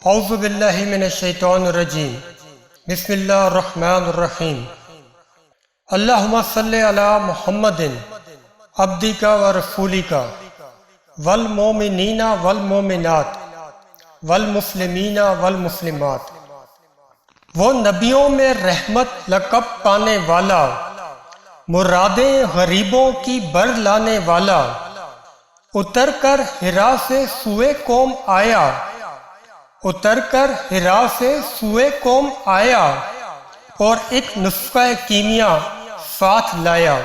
اعوذ باللہ من الشیطان الرجیم بسم اللہ الرحمن الرحیم اللہم صلی علی محمد عبدک و رسولک والمومنین والمومنات والمسلمین والمسلمات۔ وہ نبیوں میں رحمت لقب پانے والا، مرادیں غریبوں کی بر لانے والا، اتر کر حرا سے سوئے قوم آیا، اتر کر حرا سے سوئے قوم آیا، اور ایک نسخہ کیمیا ساتھ لایا۔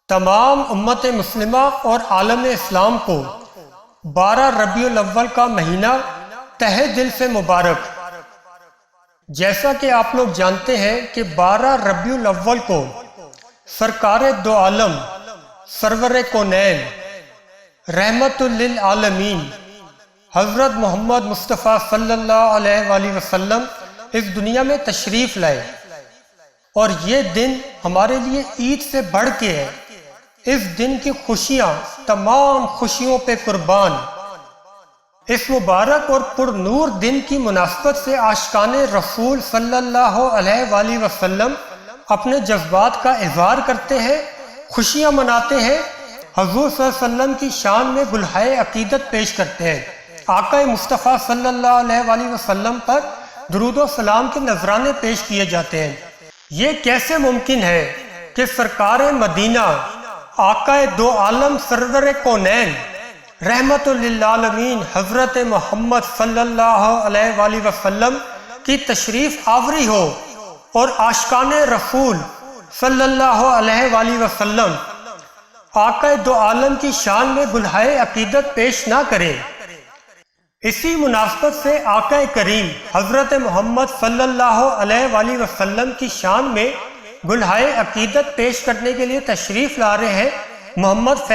تمام امت مسلمہ اور عالم اسلام کو 12 ربیع الاول کا مہینہ تہہ دل سے مبارک۔ جیسا کہ آپ لوگ جانتے ہیں کہ 12 ربیع الاول کو سرکار دو عالم سرور کونین رحمت للعالمین حضرت محمد مصطفیٰ صلی اللہ علیہ وآلہ وسلم اس دنیا میں تشریف لائے، اور یہ دن ہمارے لیے عید سے بڑھ کے ہے۔ اس دن کی خوشیاں تمام خوشیوں پہ قربان۔ اس مبارک اور پر نور دن کی مناسبت سے عاشقان رسول صلی اللہ علیہ وآلہ وسلم اپنے جذبات کا اظہار کرتے ہیں، خوشیاں مناتے ہیں، حضور صلی اللہ علیہ وسلم کی شان میں گلہائے عقیدت پیش کرتے ہیں، آقا مصطفیٰ صلی اللہ علیہ وآلہ وسلم پر درود و سلام کے نذرانے پیش کیے جاتے ہیں۔ یہ کیسے ممکن ہے کہ سرکار مدینہ آقا دو عالم سرور کونین رحمت للعالمین حضرت محمد صلی اللہ علیہ وآلہ وسلم کی تشریف آوری ہو، اور عاشقان رسول صلی اللہ علیہ وآلہ وسلم آقا دو عالم کی شان میں گلہائے عقیدت پیش نہ کرے؟ اسی مناسبت سے آقا کریم حضرت محمد صلی اللہ علیہ وآلہ وسلم کی شان میں گلہائے عقیدت پیش کرنے کے لیے تشریف لا رہے ہیں محمد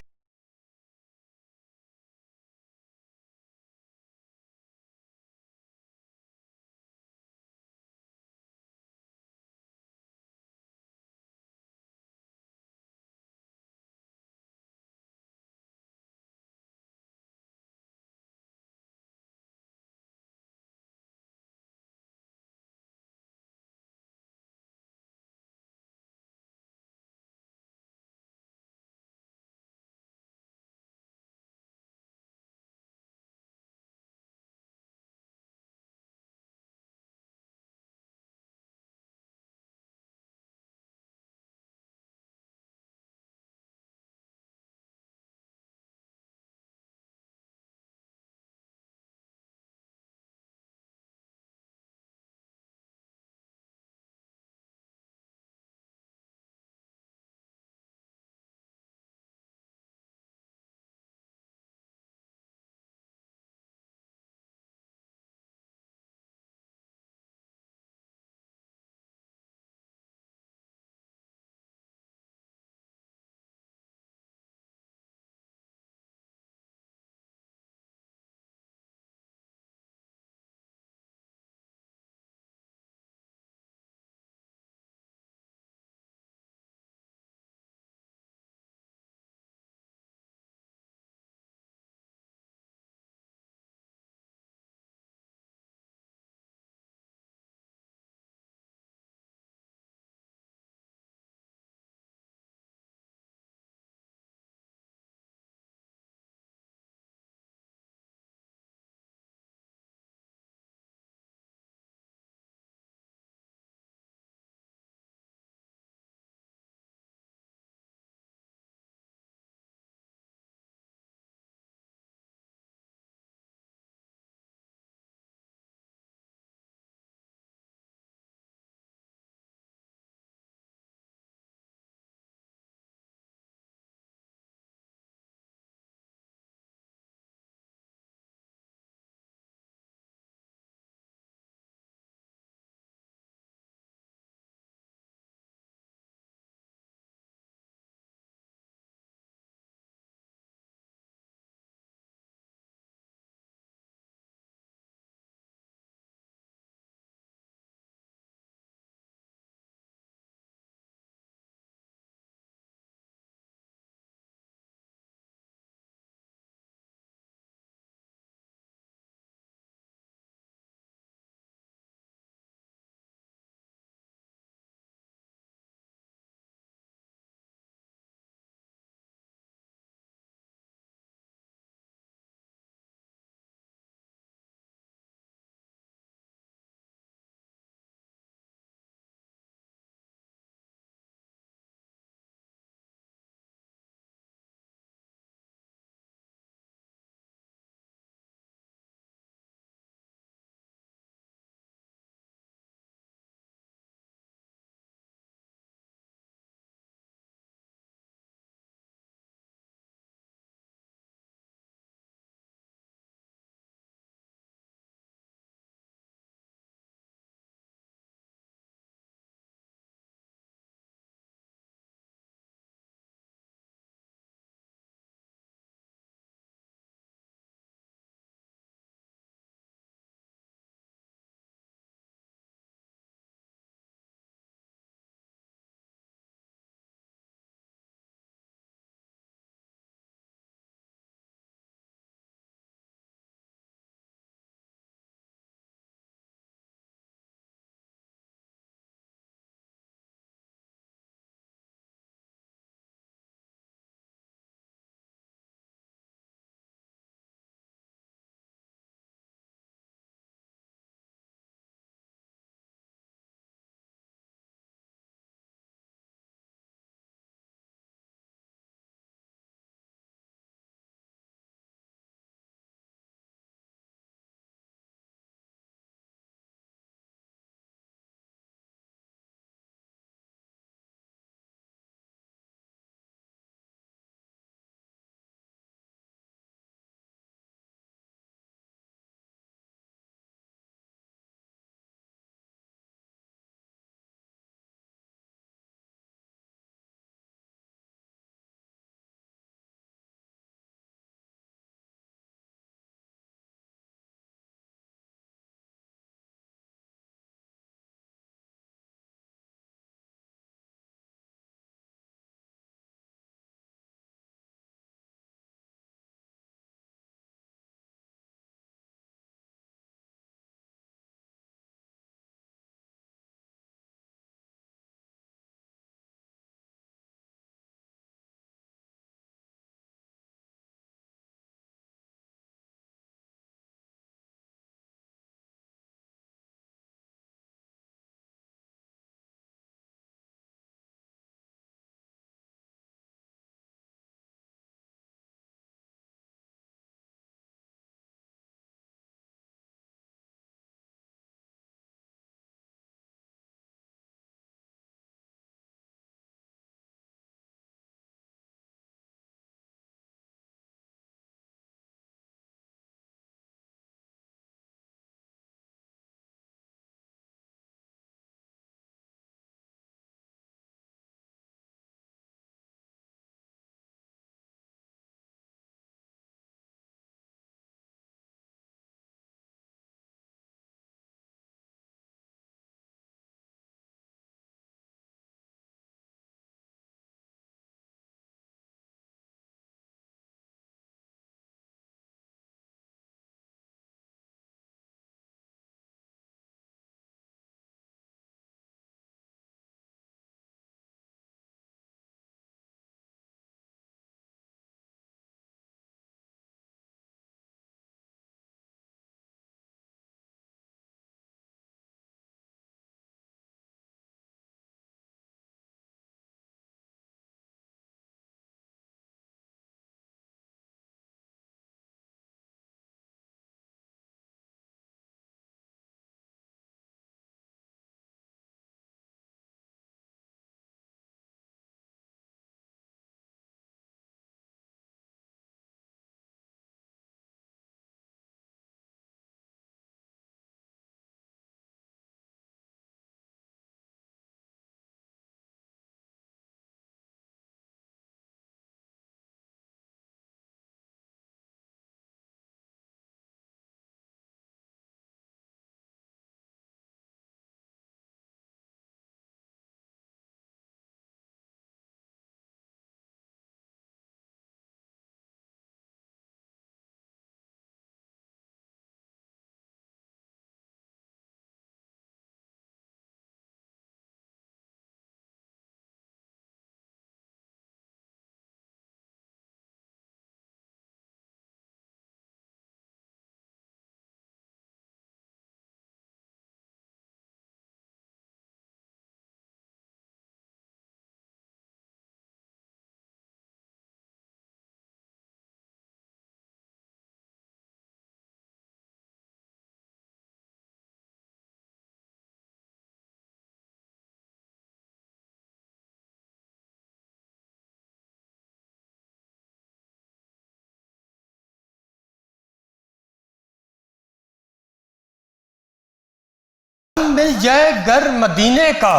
مل جائے گر مدینے کا،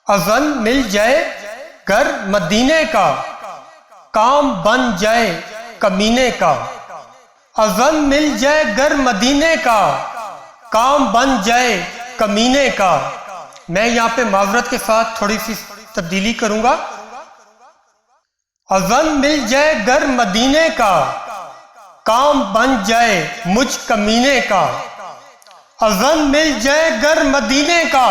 اذن مل جائے گر مدینے کا، کام بن جائے کمینے کا۔ اذن مل جائے گر مدینے کا، کام بن جائے کمینے کا۔ میں یہاں پہ معذرت کے ساتھ تھوڑی سی تبدیلی کروں گا۔ اذن مل جائے گر مدینے کا، کام بن جائے مجھ کمینے کا۔ اذن مل جائے گر مدینے کا،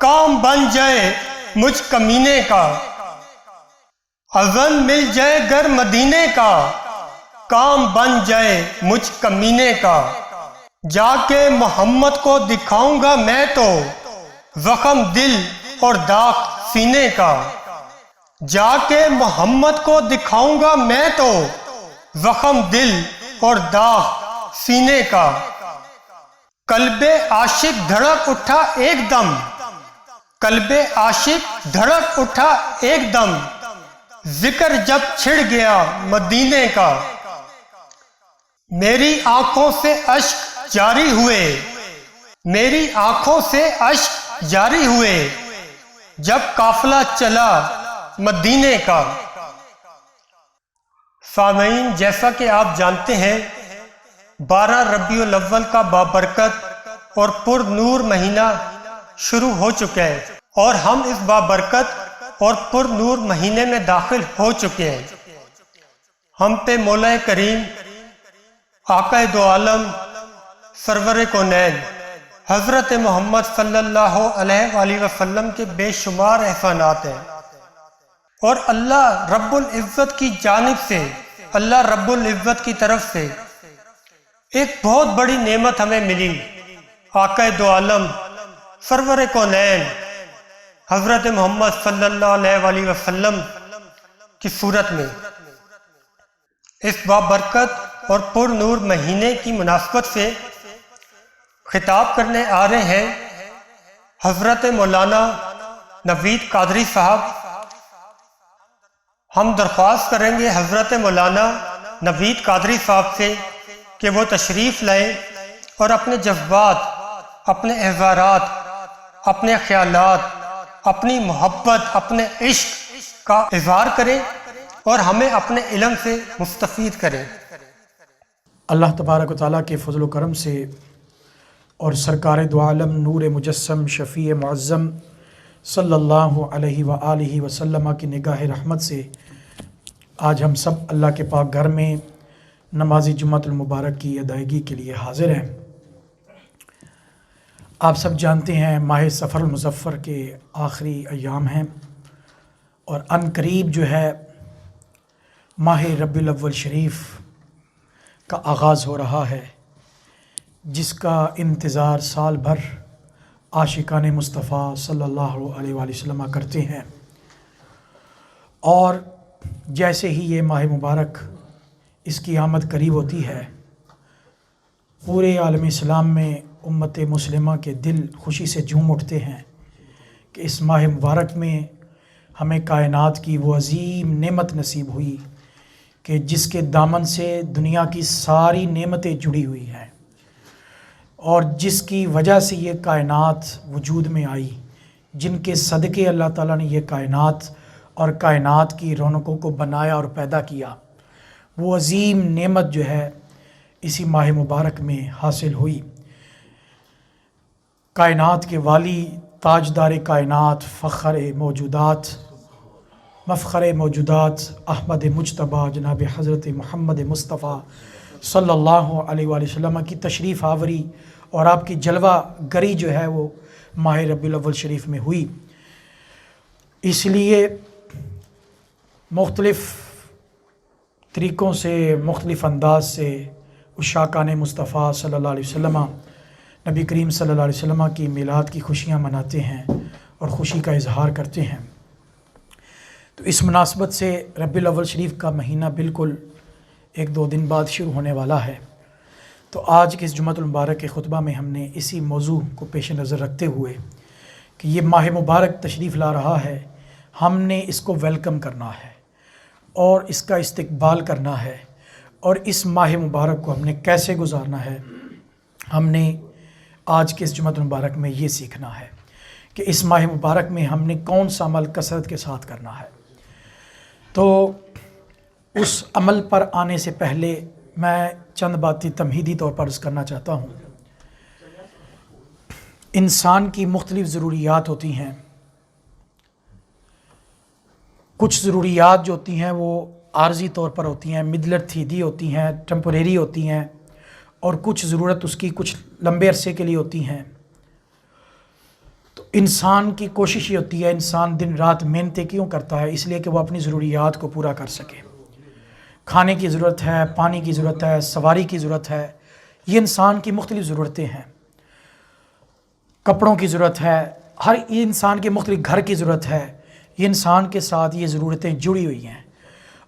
کام بن جائے مجھ کمینے کا۔ اذن مل جائے گر مدینے کا، کام بن جائے مجھ کمینے کا۔ جا کے محمد کو دکھاؤں گا میں تو زخم دل اور داغ سینے کا۔ جا کے محمد کو دکھاؤں گا میں تو زخم دل اور داغ سینے کا۔ قلب عاشق دھڑک اٹھا ایک دم، قلب عاشق دھڑک اٹھا ایک دم، ذکر جب چھڑ گیا مدینے کا۔ میری آنکھوں سے اشک جاری ہوئے، میری آنکھوں سے اشک جاری ہوئے، جب قافلہ چلا مدینے کا۔ سامعین، جیسا کہ آپ جانتے ہیں 12 ربیع الاول کا بابرکت اور پر نور مہینہ شروع ہو چکا ہے، اور ہم اس بابرکت اور پر نور مہینے میں داخل ہو چکے ہیں۔ ہم پہ مولا کریم آقا دو عالم سرور کونین حضرت محمد صلی اللہ علیہ وآلہ وسلم کے بے شمار احسانات ہیں، اور اللہ رب العزت کی جانب سے، اللہ رب العزت کی طرف سے ایک بہت بڑی نعمت ہمیں ملی، آقا دو عالم سرور کونین حضرت محمد صلی اللہ علیہ وآلہ وسلم کی صورت میں۔ اس بابرکت اور پر نور مہینے کی مناسبت سے خطاب کرنے آ رہے ہیں حضرت مولانا نوید قادری صاحب۔ ہم درخواست کریں گے حضرت مولانا نوید قادری صاحب سے کہ وہ تشریف لائیں اور اپنے جذبات، اپنے اظہارات، اپنے خیالات، اپنی محبت، اپنے عشق کا اظہار کریں اور ہمیں اپنے علم سے مستفید کریں۔ اللہ تبارک و تعالیٰ کے فضل و کرم سے اور سرکار دو عالم نور مجسم شفیع معظم صلی اللہ علیہ وآلہ وسلم کی نگاہ رحمت سے آج ہم سب اللہ کے پاک گھر میں نماز جمعۃ المبارک کی ادائیگی کے لیے حاضر ہیں۔ آپ سب جانتے ہیں ماہ سفر المظفر کے آخری ایام ہیں، اور عن قریب جو ہے ماہ ربیع الاول شریف کا آغاز ہو رہا ہے، جس کا انتظار سال بھر عاشقان مصطفیٰ صلی اللہ علیہ وآلہ وسلم کرتے ہیں۔ اور جیسے ہی یہ ماہ مبارک اس کی آمد قریب ہوتی ہے، پورے عالم اسلام میں امت مسلمہ کے دل خوشی سے جھوم اٹھتے ہیں کہ اس ماہ مبارک میں ہمیں کائنات کی وہ عظیم نعمت نصیب ہوئی کہ جس کے دامن سے دنیا کی ساری نعمتیں جڑی ہوئی ہیں، اور جس کی وجہ سے یہ کائنات وجود میں آئی، جن کے صدقے اللہ تعالیٰ نے یہ کائنات اور کائنات کی رونقوں کو بنایا اور پیدا کیا، وہ عظیم نعمت جو ہے اسی ماہ مبارک میں حاصل ہوئی۔ کائنات کے والی، تاجدار کائنات، فخر موجودات، مفخر موجودات احمد مجتبیٰ جناب حضرت محمد مصطفیٰ صلی اللہ علیہ وآلہ وسلم کی تشریف آوری اور آپ کی جلوہ گری جو ہے وہ ماہ ربیع الاول شریف میں ہوئی۔ اس لیے مختلف طریقوں سے، مختلف انداز سے عشاقان مصطفیٰ صلی اللہ علیہ وسلم، نبی کریم صلی اللہ علیہ وسلم کی میلاد کی خوشیاں مناتے ہیں اور خوشی کا اظہار کرتے ہیں۔ تو اس مناسبت سے ربیع الاول شریف کا مہینہ بالکل 1-2 دن بعد شروع ہونے والا ہے۔ تو آج کے اس جمعۃ المبارک کے خطبہ میں ہم نے اسی موضوع کو پیش نظر رکھتے ہوئے کہ یہ ماہ مبارک تشریف لا رہا ہے، ہم نے اس کو ویلکم کرنا ہے اور اس کا استقبال کرنا ہے، اور اس ماہ مبارک کو ہم نے کیسے گزارنا ہے، ہم نے آج کے اس جمعۃ المبارک میں یہ سیکھنا ہے کہ اس ماہ مبارک میں ہم نے کون سا عمل کثرت کے ساتھ کرنا ہے۔ تو اس عمل پر آنے سے پہلے میں چند باتیں تمہیدی طور پر عرض کرنا چاہتا ہوں۔ انسان کی مختلف ضروریات ہوتی ہیں۔ کچھ ضروریات جو ہوتی ہیں وہ عارضی طور پر ہوتی ہیں، مدلر تھیدی ہوتی ہیں، ٹیمپوریری ہوتی ہیں، اور کچھ ضرورت اس کی کچھ لمبے عرصے کے لیے ہوتی ہیں۔ تو انسان کی کوشش یہ ہوتی ہے، انسان دن رات محنتیں کیوں کرتا ہے؟ اس لیے کہ وہ اپنی ضروریات کو پورا کر سکے۔ کھانے کی ضرورت ہے، پانی کی ضرورت ہے، سواری کی ضرورت ہے، یہ انسان کی مختلف ضرورتیں ہیں۔ کپڑوں کی ضرورت ہے، ہر انسان کے مختلف گھر کی ضرورت ہے۔ یہ انسان کے ساتھ یہ ضرورتیں جڑی ہوئی ہیں،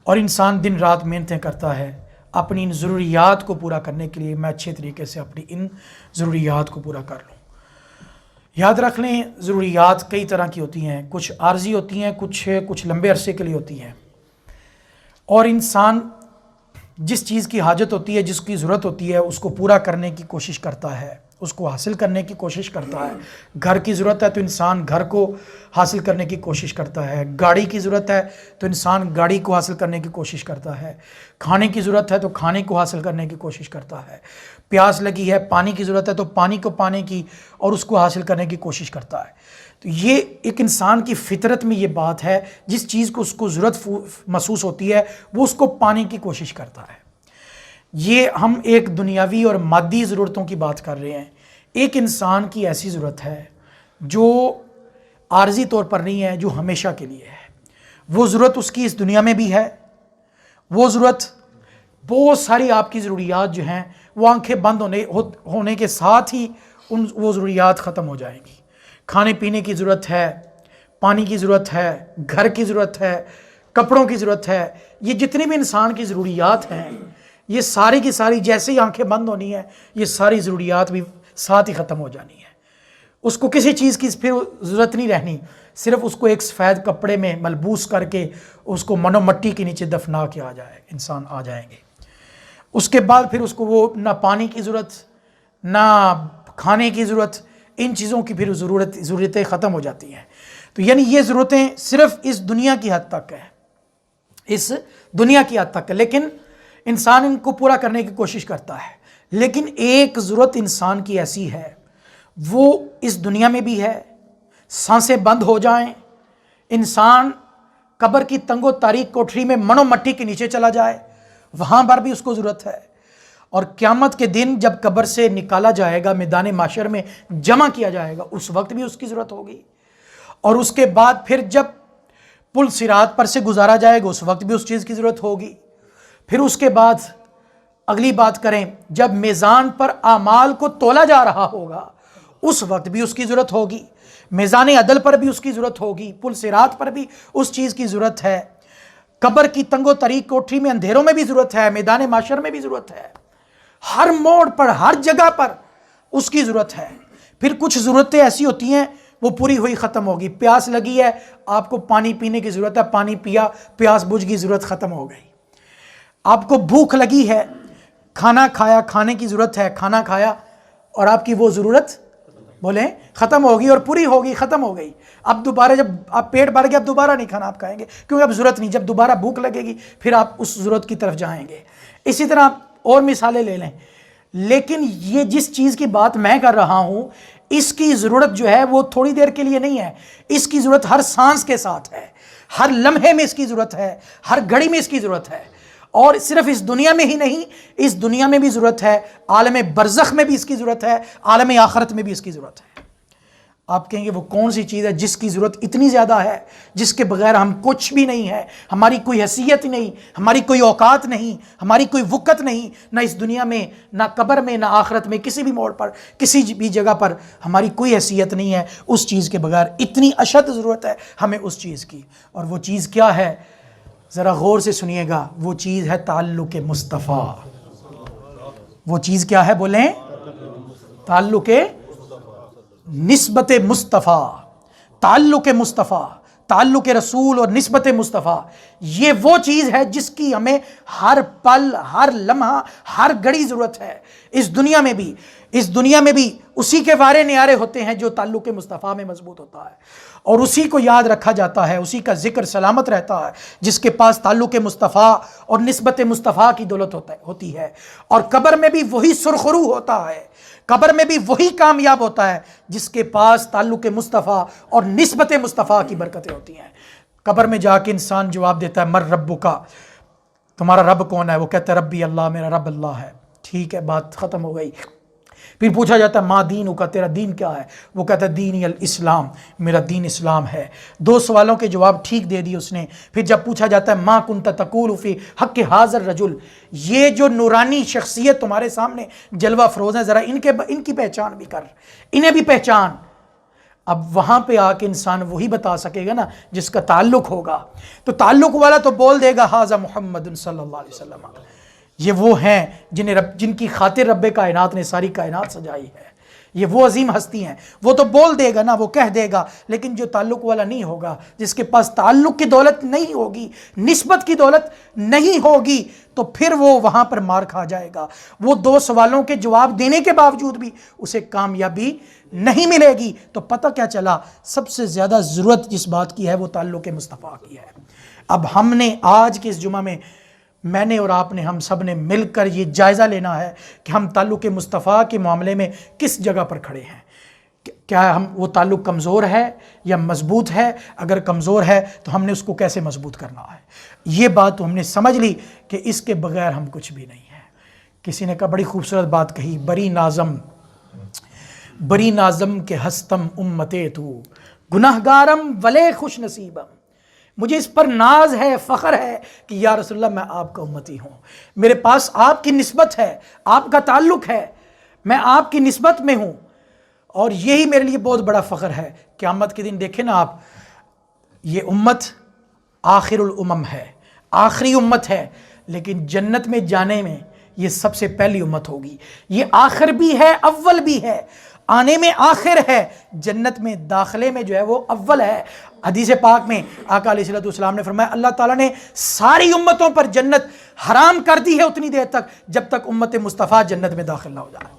اور انسان دن رات محنتیں کرتا ہے اپنی ان ضروریات کو پورا کرنے کے لیے، میں اچھے طریقے سے اپنی ان ضروریات کو پورا کر لوں۔ یاد رکھ لیں، ضروریات کئی طرح کی ہوتی ہیں، کچھ عارضی ہوتی ہیں، کچھ لمبے عرصے کے لیے ہوتی ہیں، اور انسان جس چیز کی حاجت ہوتی ہے، جس کی ضرورت ہوتی ہے، اس کو پورا کرنے کی کوشش کرتا ہے، اس کو حاصل کرنے کی کوشش کرتا ہے۔ گھر کی ضرورت ہے تو انسان گھر کو حاصل کرنے کی کوشش کرتا ہے، گاڑی کی ضرورت ہے تو انسان گاڑی کو حاصل کرنے کی کوشش کرتا ہے، کھانے کی ضرورت ہے تو کھانے کو حاصل کرنے کی کوشش کرتا ہے، پیاس لگی ہے، پانی کی ضرورت ہے تو پانی کو پانے کی اور اس کو حاصل کرنے کی کوشش کرتا ہے۔ تو یہ ایک انسان کی فطرت میں یہ بات ہے، جس چیز کو اس کو ضرورت محسوس ہوتی ہے وہ اس کو پانے کی کوشش کرتا ہے۔ یہ ہم ایک دنیاوی اور مادی ضرورتوں کی بات کر رہے ہیں۔ ایک انسان کی ایسی ضرورت ہے جو عارضی طور پر نہیں ہے، جو ہمیشہ کے لیے ہے۔ وہ ضرورت اس کی اس دنیا میں بھی ہے، وہ ضرورت بہت ساری آپ کی ضروریات جو ہیں وہ آنکھیں بند ہونے کے ساتھ ہی وہ ضروریات ختم ہو جائیں گی۔ کھانے پینے کی ضرورت ہے، پانی کی ضرورت ہے، گھر کی ضرورت ہے، کپڑوں کی ضرورت ہے، یہ جتنی بھی انسان کی ضروریات ہیں، یہ ساری کی ساری جیسے ہی آنکھیں بند ہونی ہیں، یہ ساری ضروریات بھی ساتھ ہی ختم ہو جانی ہے۔ اس کو کسی چیز کی پھر ضرورت نہیں رہنی، صرف اس کو ایک سفید کپڑے میں ملبوس کر کے اس کو منو مٹی کے نیچے دفنا کے انسان آ جائیں گے۔ اس کے بعد پھر اس کو وہ نہ پانی کی ضرورت، نہ کھانے کی ضرورت، ان چیزوں کی پھر ضرورتیں ختم ہو جاتی ہیں۔ تو یعنی یہ ضرورتیں صرف اس دنیا کی حد تک ہیں، اس دنیا کی حد تک ہے، لیکن انسان ان کو پورا کرنے کی کوشش کرتا ہے۔ لیکن ایک ضرورت انسان کی ایسی ہے، وہ اس دنیا میں بھی ہے، سانسیں بند ہو جائیں، انسان قبر کی تنگ و تاریک کوٹھری میں منو مٹی کے نیچے چلا جائے، وہاں پر بھی اس کو ضرورت ہے، اور قیامت کے دن جب قبر سے نکالا جائے گا، میدان محشر میں جمع کیا جائے گا، اس وقت بھی اس کی ضرورت ہوگی، اور اس کے بعد پھر جب پل صراط پر سے گزارا جائے گا، اس وقت بھی اس چیز کی ضرورت ہوگی۔ پھر اس کے بعد اگلی بات کریں، جب میزان پر اعمال کو تولا جا رہا ہوگا، اس وقت بھی اس کی ضرورت ہوگی، میزان عدل پر بھی اس کی ضرورت ہوگی، پل صراط پر بھی اس چیز کی ضرورت ہے، قبر کی تنگ و تاریک کوٹری میں اندھیروں میں بھی ضرورت ہے، میدان محشر میں بھی ضرورت ہے، ہر موڑ پر، ہر جگہ پر اس کی ضرورت ہے۔ پھر کچھ ضرورتیں ایسی ہوتی ہیں وہ پوری ہوئی ختم ہوگی۔ پیاس لگی ہے، آپ کو پانی پینے کی ضرورت ہے، پانی پیا، پیاس بجھ گئی، ضرورت ختم ہو گئی۔ آپ کو بھوک لگی ہے، کھانا کھایا، کھانے کی ضرورت ہے، کھانا کھایا، اور آپ کی وہ ضرورت بولیں ختم ہوگی اور پوری ہوگی، ختم ہو گئی۔ اب دوبارہ جب آپ پیٹ بھر گیا، اب دوبارہ نہیں کھانا آپ کھائیں گے، کیونکہ اب ضرورت نہیں۔ جب دوبارہ بھوک لگے گی پھر آپ اس ضرورت کی طرف جائیں گے۔ اسی طرح اور مثالیں لے لیں، لیکن یہ جس چیز کی بات میں کر رہا ہوں، اس کی ضرورت جو ہے وہ تھوڑی دیر کے لیے نہیں ہے، اس کی ضرورت ہر سانس کے ساتھ ہے، ہر لمحے میں اس کی ضرورت ہے، ہر گھڑی میں اس کی ضرورت ہے، اور صرف اس دنیا میں ہی نہیں، اس دنیا میں بھی ضرورت ہے، عالم برزخ میں بھی اس کی ضرورت ہے، عالم آخرت میں بھی اس کی ضرورت ہے۔ آپ کہیں گے وہ کون سی چیز ہے جس کی ضرورت اتنی زیادہ ہے، جس کے بغیر ہم کچھ بھی نہیں ہے، ہماری کوئی حیثیت ہی نہیں، ہماری کوئی اوقات نہیں، ہماری کوئی وقت نہیں، نہ اس دنیا میں، نہ قبر میں، نہ آخرت میں، کسی بھی موڑ پر، کسی بھی جگہ پر ہماری کوئی حیثیت نہیں ہے اس چیز کے بغیر۔ اتنی اشد ضرورت ہے ہمیں اس چیز کی، اور وہ چیز کیا ہے؟ ذرا غور سے سنیے گا، وہ چیز ہے تعلق مصطفیٰ۔ وہ چیز کیا ہے؟ بولیں، تعلق نسبت مصطفیٰ، تعلق مصطفیٰ، تعلق رسول اور نسبت مصطفیٰ، یہ وہ چیز ہے جس کی ہمیں ہر پل، ہر لمحہ، ہر گھڑی ضرورت ہے، اس دنیا میں بھی اسی کے وارے نیارے ہوتے ہیں جو تعلق مصطفیٰ میں مضبوط ہوتا ہے، اور اسی کو یاد رکھا جاتا ہے، اسی کا ذکر سلامت رہتا ہے جس کے پاس تعلق مصطفیٰ اور نسبت مصطفیٰ کی دولت ہوتی ہے، اور قبر میں بھی وہی سرخرو ہوتا ہے، قبر میں بھی وہی کامیاب ہوتا ہے جس کے پاس تعلق مصطفیٰ اور نسبت مصطفیٰ کی برکتیں ہوتی ہیں۔ قبر میں جا کے انسان جواب دیتا ہے مر ربک، تمہارا رب کون ہے؟ وہ کہتا ہے ربی اللہ، میرا رب اللہ ہے۔ ٹھیک ہے، بات ختم ہو گئی۔ پھر پوچھا جاتا ہے ما دینک، تیرا دین کیا ہے؟ وہ کہتا ہے دینی الاسلام، میرا دین اسلام ہے۔ 2 سوالوں کے جواب ٹھیک دے دی اس نے۔ پھر جب پوچھا جاتا ہے ما کنت تقول فی حق ھذا الرجل، یہ جو نورانی شخصیت تمہارے سامنے جلوہ افروز ہیں، ذرا ان کی پہچان بھی کر، انہیں بھی پہچان۔ اب وہاں پہ آ کے انسان وہی بتا سکے گا نا جس کا تعلق ہوگا۔ تو تعلق والا تو بول دے گا ھذا محمد صلی اللہ علیہ وسلم، یہ وہ ہیں جن کی خاطر رب کائنات نے ساری کائنات سجائی ہے، یہ وہ عظیم ہستی ہیں، وہ تو بول دے گا نا، وہ کہہ دے گا۔ لیکن جو تعلق والا نہیں ہوگا، جس کے پاس تعلق کی دولت نہیں ہوگی، نسبت کی دولت نہیں ہوگی، تو پھر وہ وہاں پر مار کھا جائے گا۔ وہ 2 سوالوں کے جواب دینے کے باوجود بھی اسے کامیابی نہیں ملے گی۔ تو پتہ کیا چلا؟ سب سے زیادہ ضرورت جس بات کی ہے وہ تعلق مصطفیٰ کی ہے۔ اب ہم نے آج کے اس جمعہ میں، میں نے اور آپ نے، ہم سب نے مل کر یہ جائزہ لینا ہے کہ ہم تعلق مصطفیٰ کے معاملے میں کس جگہ پر کھڑے ہیں۔ کیا وہ تعلق کمزور ہے یا مضبوط ہے؟ اگر کمزور ہے تو ہم نے اس کو کیسے مضبوط کرنا ہے؟ یہ بات تو ہم نے سمجھ لی کہ اس کے بغیر ہم کچھ بھی نہیں ہیں۔ کسی نے کہا بڑی خوبصورت بات کہی، بری نازم کے ہستم امتے تو گناہگارم ولے خوش نصیبم، مجھے اس پر ناز ہے، فخر ہے کہ یا رسول اللہ میں آپ کا امتی ہوں، میرے پاس آپ کی نسبت ہے، آپ کا تعلق ہے، میں آپ کی نسبت میں ہوں، اور یہی میرے لیے بہت بڑا فخر ہے۔ قیامت کے دن دیکھیں نا آپ، یہ امت آخر الامم ہے، آخری امت ہے، لیکن جنت میں جانے میں یہ سب سے پہلی امت ہوگی۔ یہ آخر بھی ہے، اول بھی ہے، آنے میں آخر ہے، جنت میں داخلے میں جو ہے وہ اول ہے۔ حدیث پاک میں آقا علیہ السلام نے فرمایا اللہ تعالیٰ نے ساری امتوں پر جنت حرام کر دی ہے اتنی دیر تک جب تک امت مصطفیٰ جنت میں داخل نہ ہو جائے،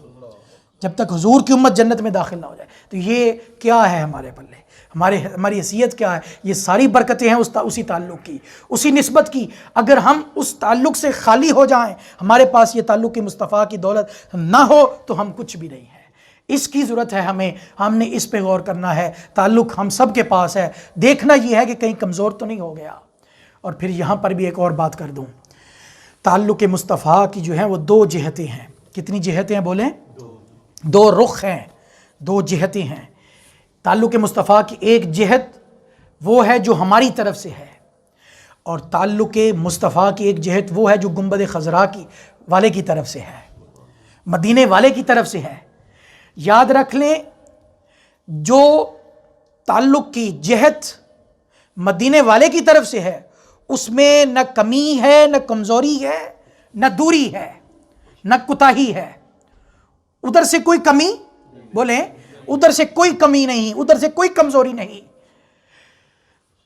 جب تک حضور کی امت جنت میں داخل نہ ہو جائے۔ تو یہ کیا ہے ہمارے پلے، ہماری حیثیت کیا ہے؟ یہ ساری برکتیں ہیں اسی تعلق کی، اسی نسبت کی۔ اگر ہم اس تعلق سے خالی ہو جائیں، ہمارے پاس یہ تعلق مصطفیٰ کی دولت نہ ہو تو ہم کچھ بھی نہیں ہیں۔ اس کی ضرورت ہے ہمیں، ہم نے اس پہ غور کرنا ہے۔ تعلق ہم سب کے پاس ہے، دیکھنا یہ ہے کہ کہیں کمزور تو نہیں ہو گیا۔ اور پھر یہاں پر بھی ایک اور بات کر دوں، تعلق مصطفیٰ کی جو ہیں وہ 2 جہتیں ہیں۔ کتنی جہتیں ہیں بولیں؟ 2 رخ ہیں، 2 جہتیں ہیں۔ تعلق مصطفیٰ کی ایک جہت وہ ہے جو ہماری طرف سے ہے، اور تعلق مصطفیٰ کی ایک جہت وہ ہے جو گنبد خضرا والے کی طرف سے ہے، مدینے والے کی طرف سے ہے۔ یاد رکھ لیں، جو تعلق کی جہت مدینے والے کی طرف سے ہے اس میں نہ کمی ہے، نہ کمزوری ہے، نہ دوری ہے، نہ کوتاہی ہے۔ ادھر سے کوئی کمی، بولیں، ادھر سے کوئی کمی نہیں، ادھر سے کوئی کمزوری نہیں۔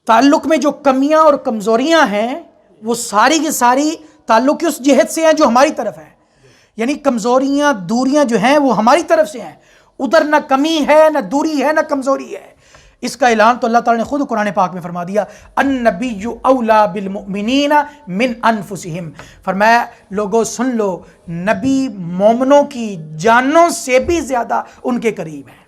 تعلق میں جو کمیاں اور کمزوریاں ہیں وہ ساری کی ساری تعلق کی اس جہت سے ہیں جو ہماری طرف ہے، یعنی کمزوریاں، دوریاں جو ہیں وہ ہماری طرف سے ہیں۔ ادھر نہ کمی ہے، نہ دوری ہے، نہ کمزوری ہے۔ اس کا اعلان تو اللہ تعالیٰ نے خود قرآن پاک میں فرما دیا، النبی اولا بالمؤمنین من انفسہم، فرمایا لوگوں سن لو، نبی مومنوں کی جانوں سے بھی زیادہ ان کے قریب ہے۔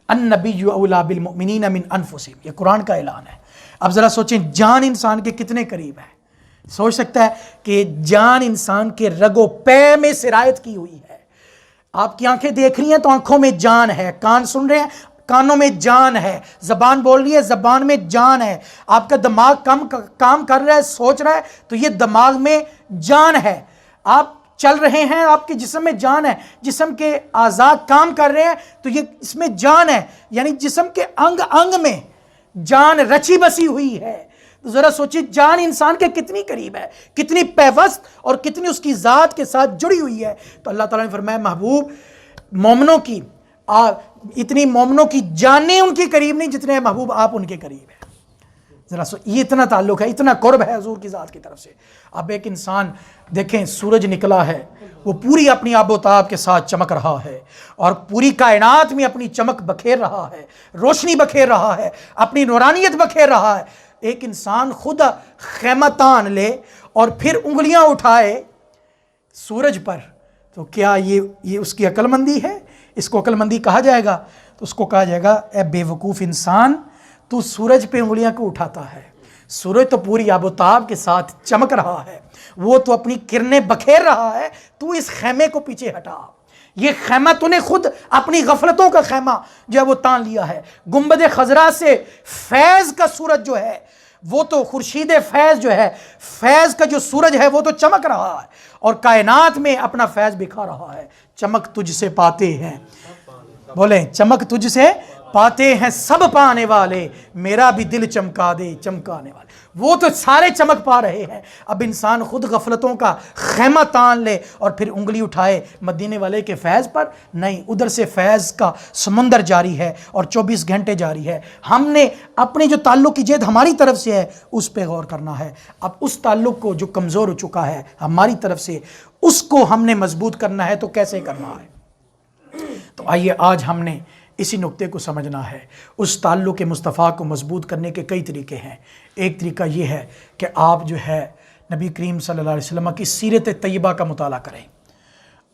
النبی اولا بالمؤمنین من انفسہم، یہ قرآن کا اعلان ہے۔ اب ذرا سوچیں، جان انسان کے کتنے قریب ہے؟ سوچ سکتا ہے کہ جان انسان کے رگ و پے میں سرایت کی ہوئی ہے۔ آپ کی آنکھیں دیکھ رہی ہیں تو آنکھوں میں جان ہے، کان سن رہے ہیں، کانوں میں جان ہے، زبان بول رہی ہے، زبان میں جان ہے، آپ کا دماغ کام کر رہا ہے، سوچ رہا ہے، تو یہ دماغ میں جان ہے۔ آپ چل رہے ہیں، آپ کے جسم میں جان ہے، جسم کے اعضاء کام کر رہے ہیں تو یہ اس میں جان ہے، یعنی جسم کے انگ انگ میں جان رچی بسی ہوئی ہے۔ تو ذرا سوچیں جان انسان کے کتنی قریب ہے، کتنی پیوست اور کتنی اس کی ذات کے ساتھ جڑی ہوئی ہے۔ تو اللہ تعالیٰ نے فرمایا محبوب مومنوں کی اتنی مومنوں کی جانیں ان کے قریب نہیں جتنے محبوب آپ ان کے قریب ہیں۔ ذرا یہ اتنا تعلق ہے، اتنا قرب ہے حضور کی ذات کی طرف سے۔ اب ایک انسان دیکھیں، سورج نکلا ہے، وہ پوری اپنی آب و تاب کے ساتھ چمک رہا ہے اور پوری کائنات میں اپنی چمک بکھیر رہا ہے، روشنی بکھیر رہا ہے، اپنی نورانیت بکھیر رہا ہے۔ ایک انسان خود خیمہ تان لے اور پھر انگلیاں اٹھائے سورج پر، تو کیا یہ اس کی عقل مندی ہے؟ اس کو عقل مندی کہا جائے گا؟ تو اس کو کہا جائے گا اے بے وقوف انسان، تو سورج پہ انگلیاں کیوں اٹھاتا ہے؟ سورج تو پوری آب و تاب کے ساتھ چمک رہا ہے، وہ تو اپنی کرنیں بکھیر رہا ہے، تو اس خیمے کو پیچھے ہٹا۔ یہ خیمہ تو نے خود اپنی غفلتوں کا خیمہ جو ہے وہ تان لیا ہے۔ گنبد خضرا سے فیض کا سورج جو ہے، وہ تو خورشید فیض جو ہے، فیض کا جو سورج ہے وہ تو چمک رہا ہے اور کائنات میں اپنا فیض بکھا رہا ہے۔ چمک تجھ سے پاتے ہیں، بولیں چمک تجھ سے پاتے ہیں سب پانے والے، میرا بھی دل چمکا دے چمکانے والے۔ وہ تو سارے چمک پا رہے ہیں، اب انسان خود غفلتوں کا خیمہ تان لے اور پھر انگلی اٹھائے مدینے والے کے فیض پر؟ نہیں، ادھر سے فیض کا سمندر جاری ہے اور 24 گھنٹے جاری ہے۔ ہم نے اپنے جو تعلق کی جد ہماری طرف سے ہے اس پہ غور کرنا ہے۔ اب اس تعلق کو جو کمزور ہو چکا ہے ہماری طرف سے، اس کو ہم نے مضبوط کرنا ہے، تو کیسے کرنا ہے؟ تو آئیے آج ہم نے اسی نقطے کو سمجھنا ہے۔ اس تعلق مصطفیٰ کو مضبوط کرنے کے کئی طریقے ہیں۔ ایک طریقہ یہ ہے کہ آپ جو ہے نبی کریم صلی اللہ علیہ وسلم کی سیرت طیبہ کا مطالعہ کریں،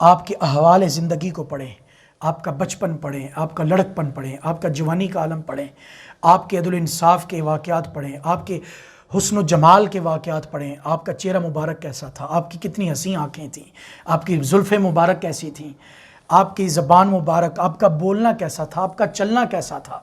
آپ کے احوال زندگی کو پڑھیں، آپ کا بچپن پڑھیں، آپ کا لڑکپن پڑھیں، آپ کا جوانی کا عالم پڑھیں، آپ کے عدل و انصاف کے واقعات پڑھیں، آپ کے حسن و جمال کے واقعات پڑھیں، آپ کا چہرہ مبارک کیسا تھا، آپ کی کتنی حسین آنکھیں تھیں، آپ کی زلفیں مبارک کیسی تھیں، آپ کی زبان مبارک، آپ کا بولنا کیسا تھا، آپ کا چلنا کیسا تھا،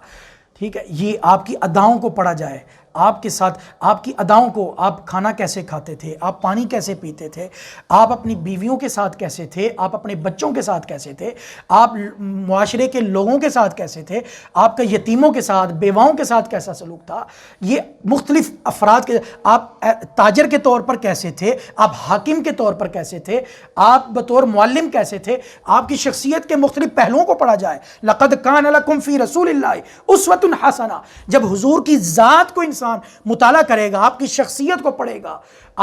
ٹھیک ہے؟ یہ آپ کی اداؤں کو پڑھا جائے، آپ کے ساتھ آپ کی اداؤں کو، آپ کھانا کیسے کھاتے تھے، آپ پانی کیسے پیتے تھے، آپ اپنی بیویوں کے ساتھ کیسے تھے، آپ اپنے بچوں کے ساتھ کیسے تھے، آپ معاشرے کے لوگوں کے ساتھ کیسے تھے، آپ کا یتیموں کے ساتھ، بیواؤں کے ساتھ کیسا سلوک تھا، یہ مختلف افراد کے، آپ تاجر کے طور پر کیسے تھے، آپ حاکم کے طور پر کیسے تھے، آپ بطور معلم کیسے تھے، آپ کی شخصیت کے مختلف پہلوؤں کو پڑھا جائے۔ لَقَدْ كَانَ لَكُمْ فِي رَسُولِ اللَّهِ أُسْوَةٌ حَسَنَةٌ۔ جب حضور کی ذات کو انسان مطالعہ کرے گا، آپ کی شخصیت کو پڑھے گا،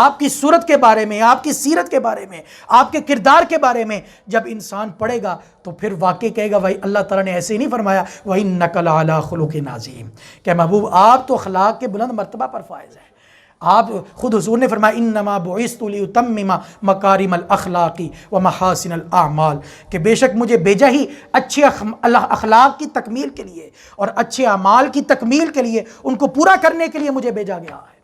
آپ کی صورت کے بارے میں، آپ کی سیرت کے بارے میں، آپ کے کردار کے بارے میں جب انسان پڑھے گا تو پھر واقعی کہے گا بھائی اللہ تعالیٰ نے ایسے ہی نہیں فرمایا وَإِنَّكَ لَعَلَىٰ خُلُقٍ عَظِيمٍ، کہ محبوب آپ تو اخلاق کے بلند مرتبہ پر فائز ہیں۔ آپ خود حضور نے فرمایا انما بعثت لأتمم مکارم الاخلاق ومحاسن الاعمال، کہ بے شک مجھے بھیجا ہی اچھے اخلاق کی تکمیل کے لیے اور اچھے اعمال کی تکمیل کے لیے، ان کو پورا کرنے کے لیے مجھے بھیجا گیا ہے۔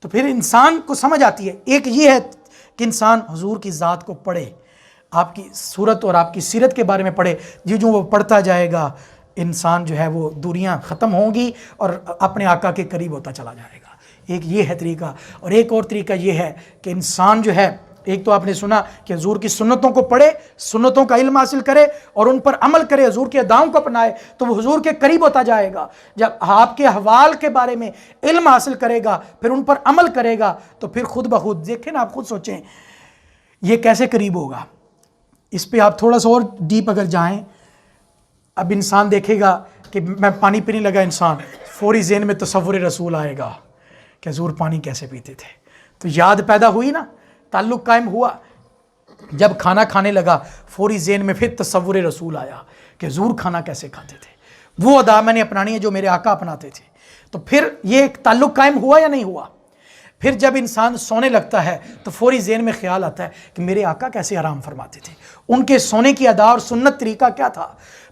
تو پھر انسان کو سمجھ آتی ہے، ایک یہ ہے کہ انسان حضور کی ذات کو پڑھے، آپ کی صورت اور آپ کی سیرت کے بارے میں پڑھے، جو وہ پڑھتا جائے گا انسان جو ہے وہ دوریاں ختم ہوں گی اور اپنے آقا کے قریب ہوتا چلا جائے گا۔ ایک یہ ہے طریقہ، اور ایک اور طریقہ یہ ہے کہ انسان جو ہے، ایک تو آپ نے سنا کہ حضور کی سنتوں کو پڑھے، سنتوں کا علم حاصل کرے اور ان پر عمل کرے، حضور کے اداؤں کو اپنائے تو وہ حضور کے قریب ہوتا جائے گا۔ جب آپ کے احوال کے بارے میں علم حاصل کرے گا، پھر ان پر عمل کرے گا تو پھر خود بخود دیکھیں نا، آپ خود سوچیں یہ کیسے قریب ہوگا۔ اس پہ آپ تھوڑا سا اور ڈیپ اگر جائیں، اب انسان دیکھے گا کہ میں پانی پینے لگا، انسان فوری ذہن میں تصور رسول آئے گا کہ حضور پانی کیسے پیتے تھے، تو یاد پیدا ہوئی نا، تعلق قائم ہوا۔ جب کھانا کھانے لگا فوری ذہن میں پھر تصور رسول آیا کہ حضور کھانا کیسے کھاتے تھے، وہ ادا میں نے اپنانی ہے جو میرے آقا اپناتے تھے۔ تو پھر یہ ایک تعلق قائم ہوا یا نہیں ہوا؟ پھر جب انسان سونے لگتا ہے تو فوری ذہن میں خیال آتا ہے کہ میرے آقا کیسے آرام فرماتے تھے، ان کے سونے کی ادا اور سنت طریقہ کیا تھا۔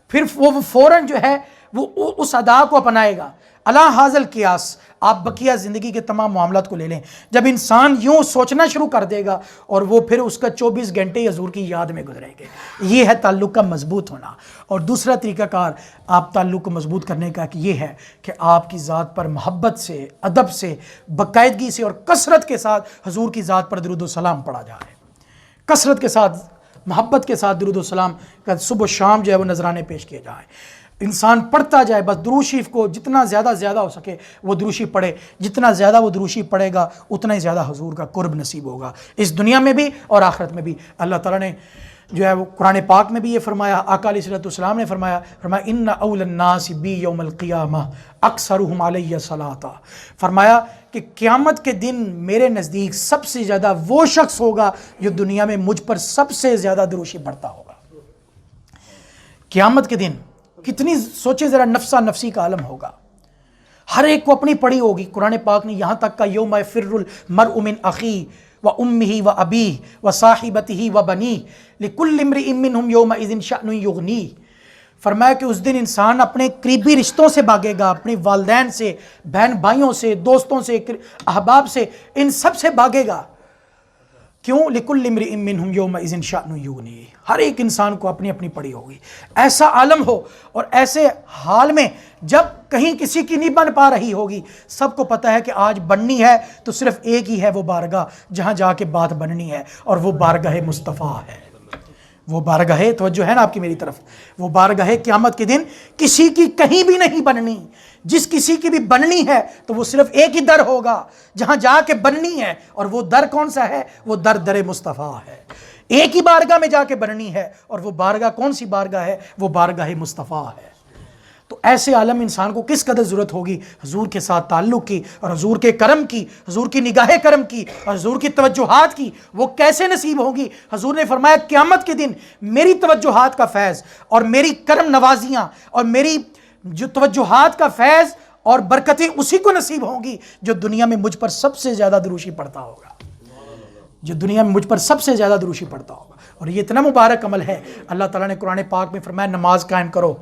پھر وہ فوراً جو ہے وہ اس ادا کو اپنائے گا۔ اللہ حاضل قیاس، آپ بقیہ زندگی کے تمام معاملات کو لے لیں، جب انسان یوں سوچنا شروع کر دے گا اور وہ پھر اس کا 24 گھنٹے حضور کی یاد میں گزریں گے۔ یہ ہے تعلق کا مضبوط ہونا۔ اور دوسرا طریقہ کار آپ تعلق کو مضبوط کرنے کا کہ یہ ہے کہ آپ کی ذات پر محبت سے، ادب سے، باقاعدگی سے اور کثرت کے ساتھ حضور کی ذات پر درود و سلام پڑھا جائے، کثرت کے ساتھ، محبت کے ساتھ درود و سلام کا صبح و شام جو ہے وہ نذرانے پیش کیے جائیں۔ انسان پڑھتا جائے، بس درود شریف کو جتنا زیادہ ہو سکے وہ درود شریف پڑھے، جتنا زیادہ وہ درود شریف پڑھے گا اتنا ہی زیادہ حضور کا قرب نصیب ہوگا، اس دنیا میں بھی اور آخرت میں بھی۔ اللہ تعالیٰ نے جو ہے وہ قرآن پاک میں بھی یہ فرمایا، آقا علیہ الصلوۃ والسلام نے فرمایا ان اول الناس بی یوم القیامہ اکثرہم علیہ صلاۃ، فرمایا کہ قیامت کے دن میرے نزدیک سب سے زیادہ وہ شخص ہوگا جو دنیا میں مجھ پر سب سے زیادہ دروشی پڑھتا ہوگا۔ قیامت کے دن کتنی سوچے ذرا، نفسا نفسی کا عالم ہوگا، ہر ایک کو اپنی پڑی ہوگی۔ قرآن پاک نے یہاں تک کا یوم یفر المرء من اخیہ و امہ و ابیہ و صاحبتہ و بنیہ لکل امرئ منہم یومئذ شأن یغنیہ، فرمایا کہ اس دن انسان اپنے قریبی رشتوں سے بھاگے گا، اپنے والدین سے، بہن بھائیوں سے، دوستوں سے، احباب سے، ان سب سے بھاگے گا۔ کیوں؟ لکل امرئ منہم یومئذ شأن یغنیہ، ہر ایک انسان کو اپنی اپنی پڑی ہوگی۔ ایسا عالم ہو، اور ایسے حال میں جب کہیں کسی کی نہیں بن پا رہی ہوگی، سب کو پتہ ہے کہ آج بننی ہے تو صرف ایک ہی ہے، وہ بارگاہ جہاں جا کے بات بننی ہے، اور وہ بارگاہ مصطفیٰ ہے۔ وہ بارگاہ، توجہ ہے نا آپ کی میری طرف، وہ بارگاہ قیامت کے دن کسی کی کہیں بھی نہیں بننی، جس کسی کی بھی بننی ہے تو وہ صرف ایک ہی در ہوگا جہاں جا کے بننی ہے، اور وہ در کون سا ہے؟ وہ در مصطفیٰ ہے۔ ایک ہی بارگاہ میں جا کے بننی ہے، اور وہ بارگاہ کون سی بارگاہ ہے؟ وہ بارگاہ مصطفیٰ ہے۔ تو ایسے عالم انسان کو کس قدر ضرورت ہوگی حضور کے ساتھ تعلق کی، اور حضور کے کرم کی، حضور کی نگاہ کرم کی، اور حضور کی توجہات کی، وہ کیسے نصیب ہوگی؟ حضور نے فرمایا قیامت کے دن میری توجہات کا فیض اور میری کرم نوازیاں اور میری جو توجہات کا فیض اور برکتیں اسی کو نصیب ہوں گی جو دنیا میں مجھ پر سب سے زیادہ دروشی پڑھتا ہوگا، جو دنیا میں مجھ پر سب سے زیادہ دروشی پڑھتا ہوگا۔ اور یہ اتنا مبارک عمل ہے، اللہ تعالیٰ نے قرآن پاک میں فرمایا نماز قائم کرو،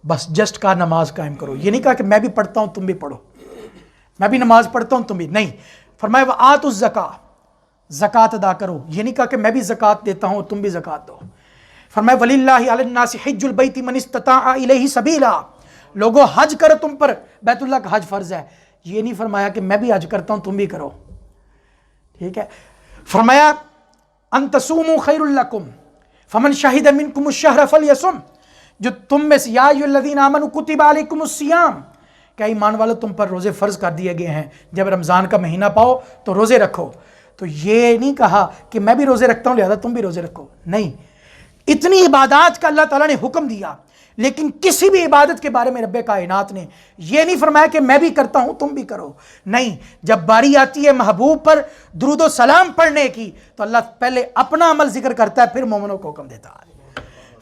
بس جسٹ کا نماز قائم کرو، یہ نہیں کہا کہ میں بھی پڑھتا ہوں تم بھی پڑھو، میں بھی نماز پڑھتا ہوں تم بھی، نہیں، فرمایا وآتوا الزکاۃ، زکوٰۃ ادا کرو، یہ نہیں کہا کہ میں بھی زکوٰۃ دیتا ہوں تم بھی زکوٰۃ دو۔ فرمایا وَلِلَّهِ عَلَى النَّاسِ حِجُّ الْبَيْتِ مَنِ اسْتَطَاعَ إِلَيْهِ سَبِيلًا، لوگو حج کرو، تم پر بیت اللہ کا حج فرض ہے، یہ نہیں فرمایا کہ میں بھی حج کرتا ہوں تم بھی کرو، ٹھیک ہے۔ فرمایا ان تصوموا خیر لکم فمن شہد منکم الشہر فلیصم، جو تم میں سے، یا ایھا الذین آمنوا کتب علیکم الصیام، کہ ایمان والو تم پر روزے فرض کر دیے گئے ہیں، جب رمضان کا مہینہ پاؤ تو روزے رکھو۔ تو یہ نہیں کہا کہ میں بھی روزے رکھتا ہوں لہذا تم بھی روزے رکھو، نہیں، اتنی عبادات کا اللہ تعالیٰ نے حکم دیا، لیکن کسی بھی عبادت کے بارے میں رب کائنات نے یہ نہیں فرمایا کہ میں بھی کرتا ہوں تم بھی کرو، نہیں، جب باری آتی ہے محبوب پر درود و سلام پڑھنے کی تو اللہ پہلے اپنا عمل ذکر کرتا ہے، پھر مومنوں کو حکم دیتا ہے۔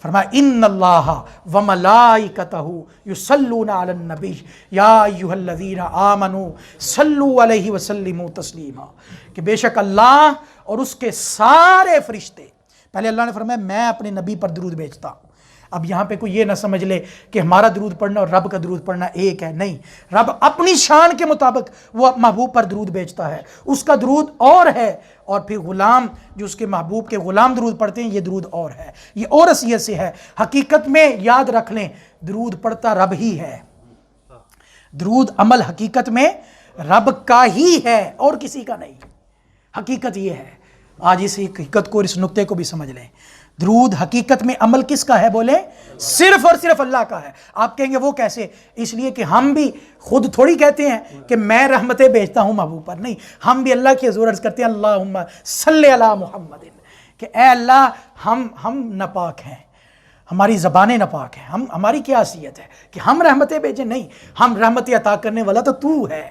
فرمایا ان اللہ وملائکتہ یصلون علی النبی یا ایھا الذین آمنوا صلوا علیہ وسلموا تسلیما، کہ بے شک اللہ اور اس کے سارے فرشتے، پہلے اللہ نے فرمایا میں اپنے نبی پر درود بھیجتا ہوں۔ اب یہاں پہ کوئی یہ نہ سمجھ لے کہ ہمارا درود پڑھنا اور رب کا درود پڑھنا ایک ہے، نہیں، رب اپنی شان کے مطابق وہ محبوب پر درود بھیجتا ہے، اس کا درود اور ہے، اور پھر غلام جو اس کے محبوب کے غلام درود پڑھتے ہیں یہ درود اور ہے، یہ اور حیثیت سے ہے۔ حقیقت میں یاد رکھ لیں درود پڑھتا رب ہی ہے، درود عمل حقیقت میں رب کا ہی ہے اور کسی کا نہیں، حقیقت یہ ہے۔ آج اس حقیقت کو، اس نقطے کو بھی سمجھ لیں، درود حقیقت میں عمل کس کا ہے؟ بولیں صرف اور صرف اللہ کا ہے۔ آپ کہیں گے وہ کیسے؟ اس لیے کہ ہم بھی خود تھوڑی کہتے ہیں کہ میں رحمتیں بھیجتا ہوں محبوب پر، نہیں، ہم بھی اللہ کی حضور عرض کرتے ہیں اللہم صلی علی محمد، کہ اے اللہ ہم ناپاک ہیں، ہماری زبانیں ناپاک ہیں، ہماری کیا حیثیت ہے کہ ہم رحمتیں بھیجیں؟ نہیں، ہم رحمتیں عطا کرنے والا تو ہے،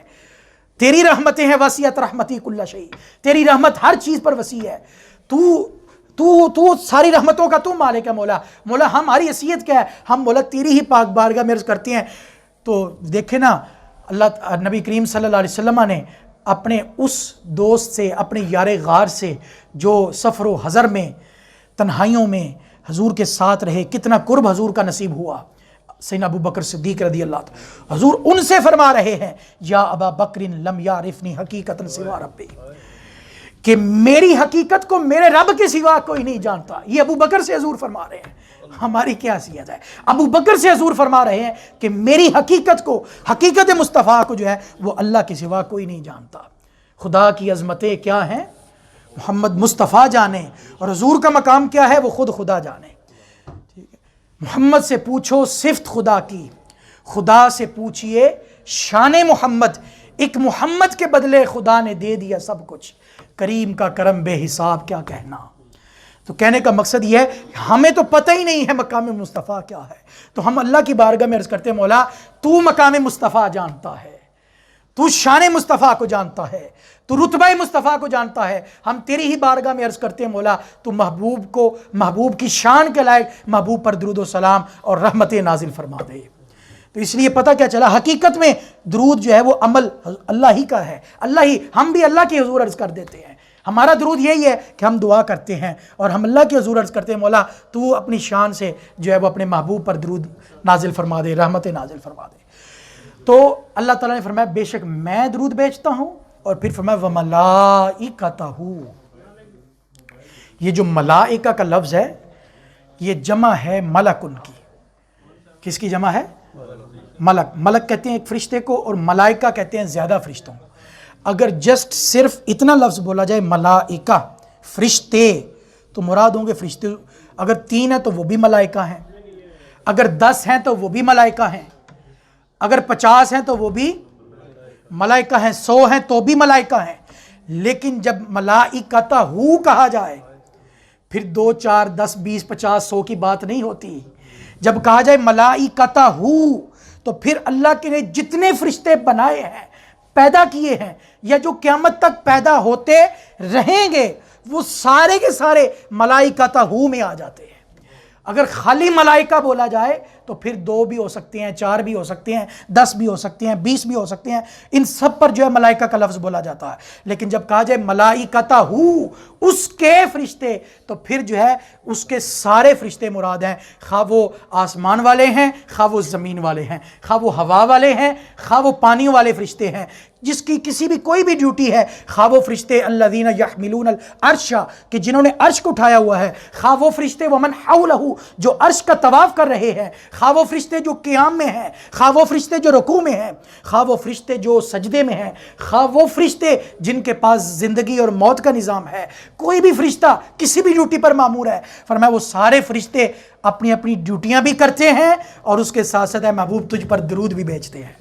تیری رحمتیں ہیں، وسعت رحمتی کل شیء، تیری رحمت ہر چیز پر وسیع ہے، تو ساری رحمتوں کا تو مالک ہے مولا ہماری حیثیت کیا ہے؟ ہم مولا تیری ہی پاک بارگاہ میں عرض کرتے ہیں۔ تو دیکھیں نا، اللہ نبی کریم صلی اللہ علیہ وسلم نے اپنے اس دوست سے، اپنے یار غار سے جو سفر و حضر میں تنہائیوں میں حضور کے ساتھ رہے، کتنا قرب حضور کا نصیب ہوا، سیدنا ابو بکر صدیق رضی اللہ عنہ، حضور ان سے فرما رہے ہیں یا ابا بکر لم یعرفنی حقیقتا سوا ربی، کہ میری حقیقت کو میرے رب کے سوا کوئی نہیں جانتا۔ یہ ابو بکر سے حضور فرما رہے ہیں، ہماری کیا حیثیت ہے؟ ابو بکر سے حضور فرما رہے ہیں کہ میری حقیقت کو، حقیقت مصطفیٰ کو جو ہے وہ اللہ کے سوا کوئی نہیں جانتا۔ خدا کی عظمتیں کیا ہیں محمد مصطفیٰ جانے، اور حضور کا مقام کیا ہے وہ خود خدا جانے۔ محمد سے پوچھو صفت خدا کی، خدا سے پوچھئے شان محمد، ایک محمد کے بدلے خدا نے دے دیا سب کچھ، کریم کا کرم بے حساب کیا کہنا۔ تو کہنے کا مقصد یہ ہے ہمیں تو پتہ ہی نہیں ہے مقام مصطفیٰ کیا ہے، تو ہم اللہ کی بارگاہ میں عرض کرتے ہیں مولا تو مقام مصطفیٰ جانتا ہے، تو شان مصطفیٰ کو جانتا ہے، تو رتبہ مصطفیٰ کو جانتا ہے، ہم تیری ہی بارگاہ میں عرض کرتے ہیں مولا تو محبوب کی شان کے لائق محبوب پر درود و سلام اور رحمت نازل فرما دے۔ تو اس لیے پتہ کیا چلا، حقیقت میں درود جو ہے وہ عمل اللہ ہی کا ہے، اللہ ہی، ہم بھی اللہ کے حضور عرض کر دیتے ہیں، ہمارا درود یہی ہے کہ ہم دعا کرتے ہیں اور ہم اللہ کے حضور عرض کرتے ہیں مولا تو اپنی شان سے جو ہے وہ اپنے محبوب پر درود نازل فرما دے، رحمت نازل فرما دے۔ تو اللہ تعالیٰ نے فرمایا بے شک میں درود بھیجتا ہوں، اور پھر فرمایا وَمَلَائِکَتَهُ، یہ جو ملائکہ کا لفظ ہے یہ جمع ہے ملکن کی۔ کس کی جمع ہے؟ ملک۔ ملک کہتے ہیں ایک فرشتے کو، اور ملائکہ کہتے ہیں زیادہ فرشتوں کو۔ اگر جسٹ صرف اتنا لفظ بولا جائے ملائکہ فرشتے تو مراد ہوں گے فرشتے، اگر 3 ہیں تو وہ بھی ملائکہ ہیں، اگر 10 ہیں تو وہ بھی ملائکہ ہیں، اگر 50 ہیں تو وہ بھی ملائکہ ہیں، 100 ہیں تو بھی ملائکہ ہیں۔ لیکن جب ملائکتہ کہا جائے پھر 2 4 10 20 50 100 کی بات نہیں ہوتی۔ جب کہا جائے ملائکتہ تو پھر اللہ کے نے جتنے فرشتے بنائے ہیں، پیدا کیے ہیں، یا جو قیامت تک پیدا ہوتے رہیں گے، وہ سارے کے سارے ملائکتہ میں آ جاتے ہیں۔ اگر خالی ملائکہ بولا جائے تو پھر 2 بھی ہو سکتے ہیں، 4 بھی ہو سکتے ہیں، 10 بھی ہو سکتے ہیں، 20 بھی ہو سکتے ہیں، ان سب پر جو ہے ملائکہ کا لفظ بولا جاتا ہے۔ لیکن جب کہا جائے ملائکتہ اس کے فرشتے، تو پھر جو ہے اس کے سارے فرشتے مراد ہیں، خواہ وہ آسمان والے ہیں، خواہ وہ زمین والے ہیں، خواہ وہ ہوا والے ہیں، خواہ وہ پانی والے فرشتے ہیں، جس کی کسی بھی کوئی بھی ڈیوٹی ہے، خواہ وہ فرشتے الذین یحملون العرش کہ جنہوں نے عرش کو اٹھایا ہوا ہے، خواہ وہ فرشتے ومن حولہ جو عرش کا طواف کر رہے ہیں، خواہ وہ فرشتے جو قیام میں ہیں، خواہ وہ فرشتے جو رکوع میں ہیں، خواہ وہ فرشتے جو سجدے میں ہیں، خواہ وہ فرشتے جن کے پاس زندگی اور موت کا نظام ہے، کوئی بھی فرشتہ کسی بھی ڈیوٹی پر مامور ہے، فرمایا وہ سارے فرشتے اپنی اپنی ڈیوٹیاں بھی کرتے ہیں اور اس کے ساتھ ساتھ محبوب تجھ پر درود بھی بھیجتے ہیں۔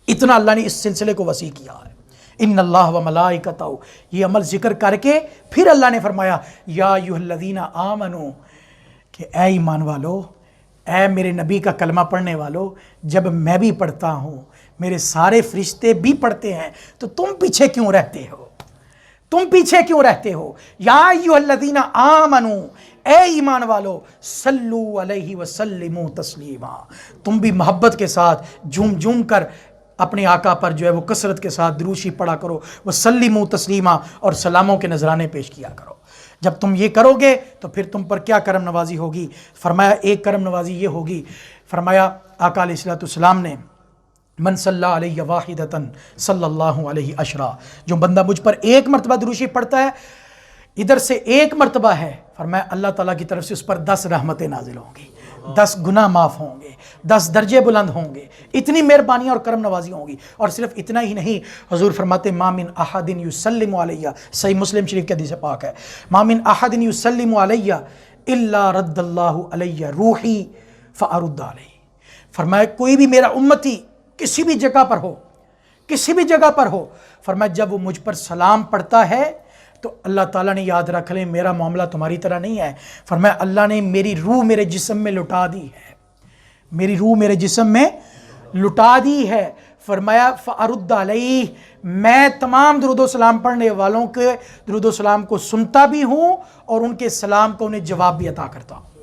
اتنا اللہ نے اس سلسلے کو وسیع کیا ہے۔ ان اللہ و ملائکتہ، یہ عمل ذکر کر کے پھر اللہ نے فرمایا یا ایھا الذین آمنو کہ اے ایمان والو، اے میرے نبی کا کلمہ پڑھنے والو، جب میں بھی پڑھتا ہوں، میرے سارے فرشتے بھی پڑھتے ہیں، تو تم پیچھے کیوں رہتے ہو؟ تم پیچھے کیوں رہتے ہو؟ یا ایھا الذین آمنو، اے ایمان والو، صلو علیہ وسلموا تسلیما، تم بھی محبت کے ساتھ جھوم کر اپنے آقا پر جو ہے وہ کثرت کے ساتھ دروشی پڑھا کرو، وسلموا تسلیما، اور سلاموں کے نذرانے پیش کیا کرو۔ جب تم یہ کرو گے تو پھر تم پر کیا کرم نوازی ہوگی؟ فرمایا ایک کرم نوازی یہ ہوگی، فرمایا آقا علیہ السلام نے من صلی علیہ واحدۃ صلی اللہ علیہ عشرہ، جو بندہ مجھ پر ایک مرتبہ دروشی پڑھتا ہے، ادھر سے ایک مرتبہ ہے، فرمایا اللہ تعالیٰ کی طرف سے اس پر 10 رحمتیں نازل ہوں گی، 10 گناہ معاف ہوں گے، 10 درجے بلند ہوں گے، اتنی مہربانیاں اور کرم نوازی ہوں گی۔ اور صرف اتنا ہی نہیں، حضور فرماتے ما من احد یسلم علیہ، صحیح مسلم شریف کی حدیث پاک ہے، ما من احد یسلم علیہ الا رد اللہ علیہ روحی فارد علیہ، فرمایا کوئی بھی میرا امتی کسی بھی جگہ پر ہو، کسی بھی جگہ پر ہو، فرمایا جب وہ مجھ پر سلام پڑھتا ہے تو اللہ تعالیٰ نے یاد رکھ لیں میرا معاملہ تمہاری طرح نہیں ہے، فرمایا اللہ نے میری روح میرے جسم میں لٹا دی ہے، میری روح میرے جسم میں لٹا دی ہے، فرمایا فارد علیہ، میں تمام درود و سلام پڑھنے والوں کے درود و سلام کو سنتا بھی ہوں اور ان کے سلام کو انہیں جواب بھی عطا کرتا ہوں۔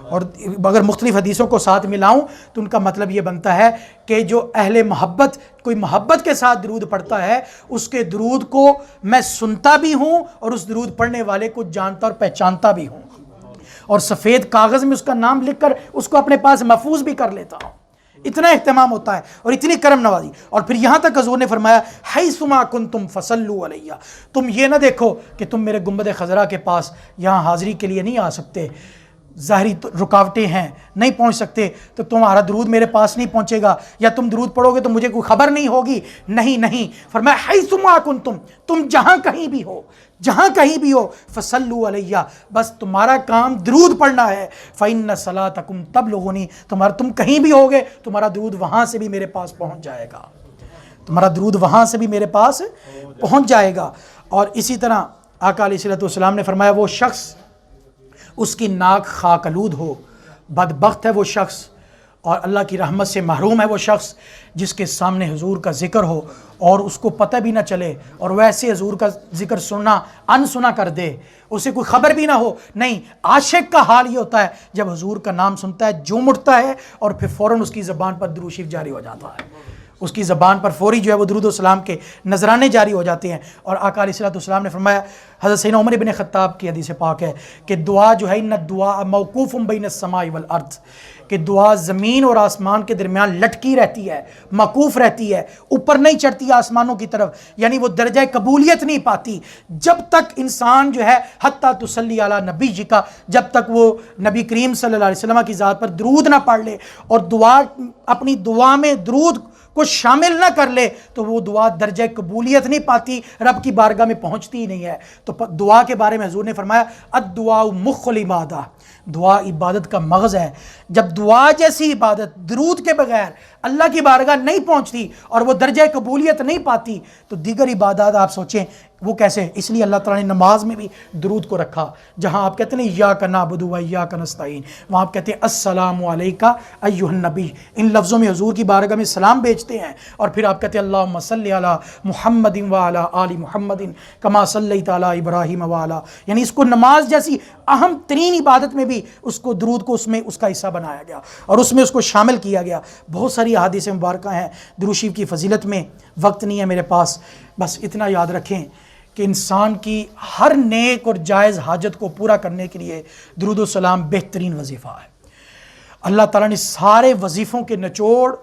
اور اگر مختلف حدیثوں کو ساتھ ملاؤں تو ان کا مطلب یہ بنتا ہے کہ جو اہل محبت کوئی محبت کے ساتھ درود پڑھتا ہے، اس کے درود کو میں سنتا بھی ہوں اور اس درود پڑھنے والے کو جانتا اور پہچانتا بھی ہوں، اور سفید کاغذ میں اس کا نام لکھ کر اس کو اپنے پاس محفوظ بھی کر لیتا ہوں۔ اتنا اہتمام ہوتا ہے اور اتنی کرم نوازی۔ اور پھر یہاں تک حضور نے فرمایا حیثما کنتم فصلوا علیہ، تم یہ نہ دیکھو کہ تم میرے گنبد خضرا کے پاس یہاں حاضری کے لیے نہیں آ سکتے، ظاہری رکاوٹیں ہیں، نہیں پہنچ سکتے، تو تمہارا درود میرے پاس نہیں پہنچے گا، یا تم درود پڑھو گے تو مجھے کوئی خبر نہیں ہوگی، نہیں، فرمایا حیثما کنتم، تم جہاں کہیں بھی ہو، جہاں کہیں بھی ہو، فصلوا علیہ، بس تمہارا کام درود پڑھنا ہے، فإن صلاتکم تبلغنی، تم کہیں بھی ہوگے تمہارا درود وہاں سے بھی میرے پاس پہنچ جائے گا، تمہارا درود وہاں سے بھی میرے پاس پہنچ جائے گا۔ اور اسی طرح آقا علیہ السلام نے فرمایا وہ شخص اس کی ناک خاک آلود ہو۔ بدبخت ہے وہ شخص اور اللہ کی رحمت سے محروم ہے وہ شخص جس کے سامنے حضور کا ذکر ہو اور اس کو پتہ بھی نہ چلے اور ویسے حضور کا ذکر سننا انسنا کر دے، اسے کوئی خبر بھی نہ ہو۔ نہیں، عاشق کا حال یہ ہوتا ہے جب حضور کا نام سنتا ہے جھوم اٹھتا ہے اور پھر فوراً اس کی زبان پر درود شریف جاری ہو جاتا ہے، اس کی زبان پر فوری جو ہے وہ درود و سلام کے نذرانے جاری ہو جاتے ہیں۔ اور آقا علیہ الصلوۃ والسلام نے فرمایا، حضرت سیدنا عمر بن خطاب کی حدیث پاک ہے کہ دعا جو ہے ان دعا موقوف بین السماء والارض، کہ دعا زمین اور آسمان کے درمیان لٹکی رہتی ہے، موقوف رہتی ہے، اوپر نہیں چڑھتی آسمانوں کی طرف، یعنی وہ درجہ قبولیت نہیں پاتی جب تک انسان جو ہے حتیٰ تصلی علی نبی جی کا، جب تک وہ نبی کریم صلی اللہ علیہ وسلم کی ذات پر درود نہ پڑھ لے اور دعا اپنی دعا میں درود کو شامل نہ کر لے تو وہ دعا درجہ قبولیت نہیں پاتی، رب کی بارگاہ میں پہنچتی ہی نہیں ہے۔ تو دعا کے بارے میں حضور نے فرمایا الدعاء مخ العبادہ، دعا عبادت کا مغز ہے۔ جب دعا جیسی عبادت درود کے بغیر اللہ کی بارگاہ نہیں پہنچتی اور وہ درجہ قبولیت نہیں پاتی تو دیگر عبادات آپ سوچیں وہ کیسے۔ اس لیے اللہ تعالیٰ نے نماز میں بھی درود کو رکھا، جہاں آپ کہتے ہیں ایاک نعبد و ایاک نستعین، وہاں آپ کہتے ہیں السلام علیکہ ایھا النبی، ان لفظوں میں حضور کی بارگاہ میں سلام بیچتے ہیں، اور پھر آپ کہتے ہیں اللہم صلی علی محمد وعلی آل محمد کما صلیت علی ابراہیم وعلی، یعنی اس کو نماز جیسی اہم ترین عبادت میں بھی اس کو درود کو اس میں اس کا حصہ بنایا گیا اور اس میں اس کو شامل کیا گیا۔ بہت ساری احادیث مبارکہ ہیں درود شریف کی فضیلت میں، وقت نہیں ہے میرے پاس، بس اتنا یاد رکھیں کہ انسان کی ہر نیک اور جائز حاجت کو پورا کرنے کے لیے درود و سلام بہترین وظیفہ ہے۔ اللہ تعالیٰ نے سارے وظیفوں کے نچوڑ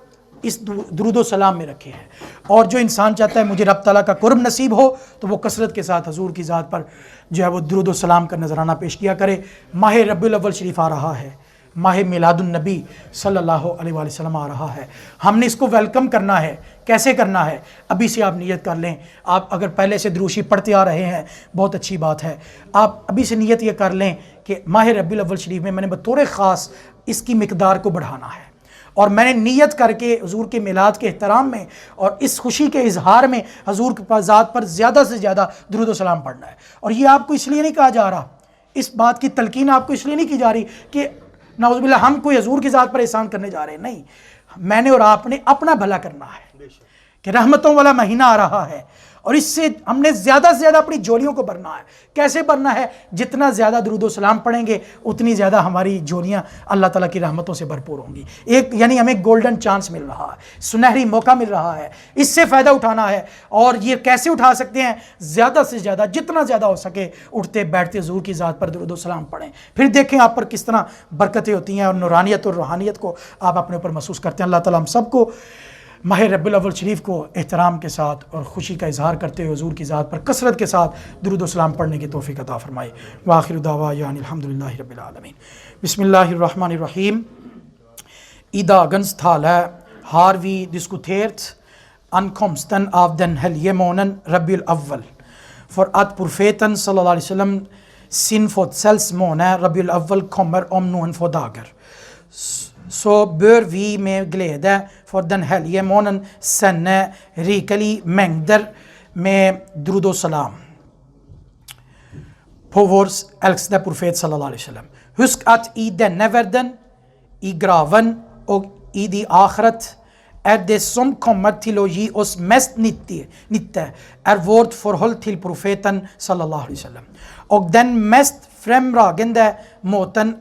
اس درود و سلام میں رکھے ہیں، اور جو انسان چاہتا ہے مجھے رب تعالیٰ کا قرب نصیب ہو تو وہ کثرت کے ساتھ حضور کی ذات پر جو ہے وہ درود و سلام کا نذرانہ پیش کیا کرے۔ ماہ ربیع الاول شریف آ رہا ہے، ماہ میلاد النبی صلی اللہ علیہ وآلہ وسلم آ رہا ہے، ہم نے اس کو ویلکم کرنا ہے۔ کیسے کرنا ہے؟ ابھی سے آپ نیت کر لیں۔ آپ اگر پہلے سے درود شریف پڑھتے آ رہے ہیں بہت اچھی بات ہے، آپ ابھی سے نیت یہ کر لیں کہ ماہ ربیع الاول شریف میں نے بطور خاص اس کی مقدار کو بڑھانا ہے، اور میں نے نیت کر کے حضور کے میلاد کے احترام میں اور اس خوشی کے اظہار میں حضور کی ذات پر زیادہ سے زیادہ درود و سلام پڑھنا ہے۔ اور یہ آپ کو اس لیے نہیں کہا جا رہا، اس بات کی تلقین آپ کو اس لیے نہیں کی جا رہی کہ نعوذ باللہ ہم کوئی حضور کی ذات پر احسان کرنے جا رہے ہیں، نہیں، میں نے اور آپ نے اپنا بھلا کرنا ہے کہ رحمتوں والا مہینہ آ رہا ہے اور اس سے ہم نے زیادہ سے زیادہ اپنی جھولیوں کو بھرنا ہے۔ کیسے بھرنا ہے؟ جتنا زیادہ درود و سلام پڑھیں گے اتنی زیادہ ہماری جھولیاں اللہ تعالیٰ کی رحمتوں سے بھرپور ہوں گی۔ ایک یعنی ہمیں گولڈن چانس مل رہا ہے، سنہری موقع مل رہا ہے، اس سے فائدہ اٹھانا ہے۔ اور یہ کیسے اٹھا سکتے ہیں؟ زیادہ سے زیادہ جتنا زیادہ ہو سکے اٹھتے بیٹھتے حضور کی ذات پر درود و سلام پڑھیں، پھر دیکھیں آپ پر کس طرح برکتیں ہوتی ہیں اور نورانیت اور روحانیت کو آپ اپنے اوپر محسوس کرتے ہیں۔ اللہ تعالیٰ ہم سب کو ماہ ربیع الاول شریف کو احترام کے ساتھ اور خوشی کا اظہار کرتے ہوئے حضور کی ذات پر کثرت کے ساتھ درود و سلام پڑھنے کی توفیق عطا فرمائے۔ وآخر دعوانا الحمدللہ رب العالمین۔ بسم اللہ الرحمن الرحیم۔ I dagens tale har vi diskutert ankomsten av den hellige måneden Rabiul Awwal, for at profeten sallallahu alaihi wasallam sin fødselsmåned Rabiul Awwal kommer om noen få dager. Så bør vi med glede for den hellige måneden sende rikelig mengder med drud og salam på vår elskede profet sallallahu alaihi wasallam. Husk at i denne verden, i graven og i de akhirat det som kommer til å gi oss mest nytte vårt forhold til profeten sallallahu alaihi wasallam. Og den mest fremragende måten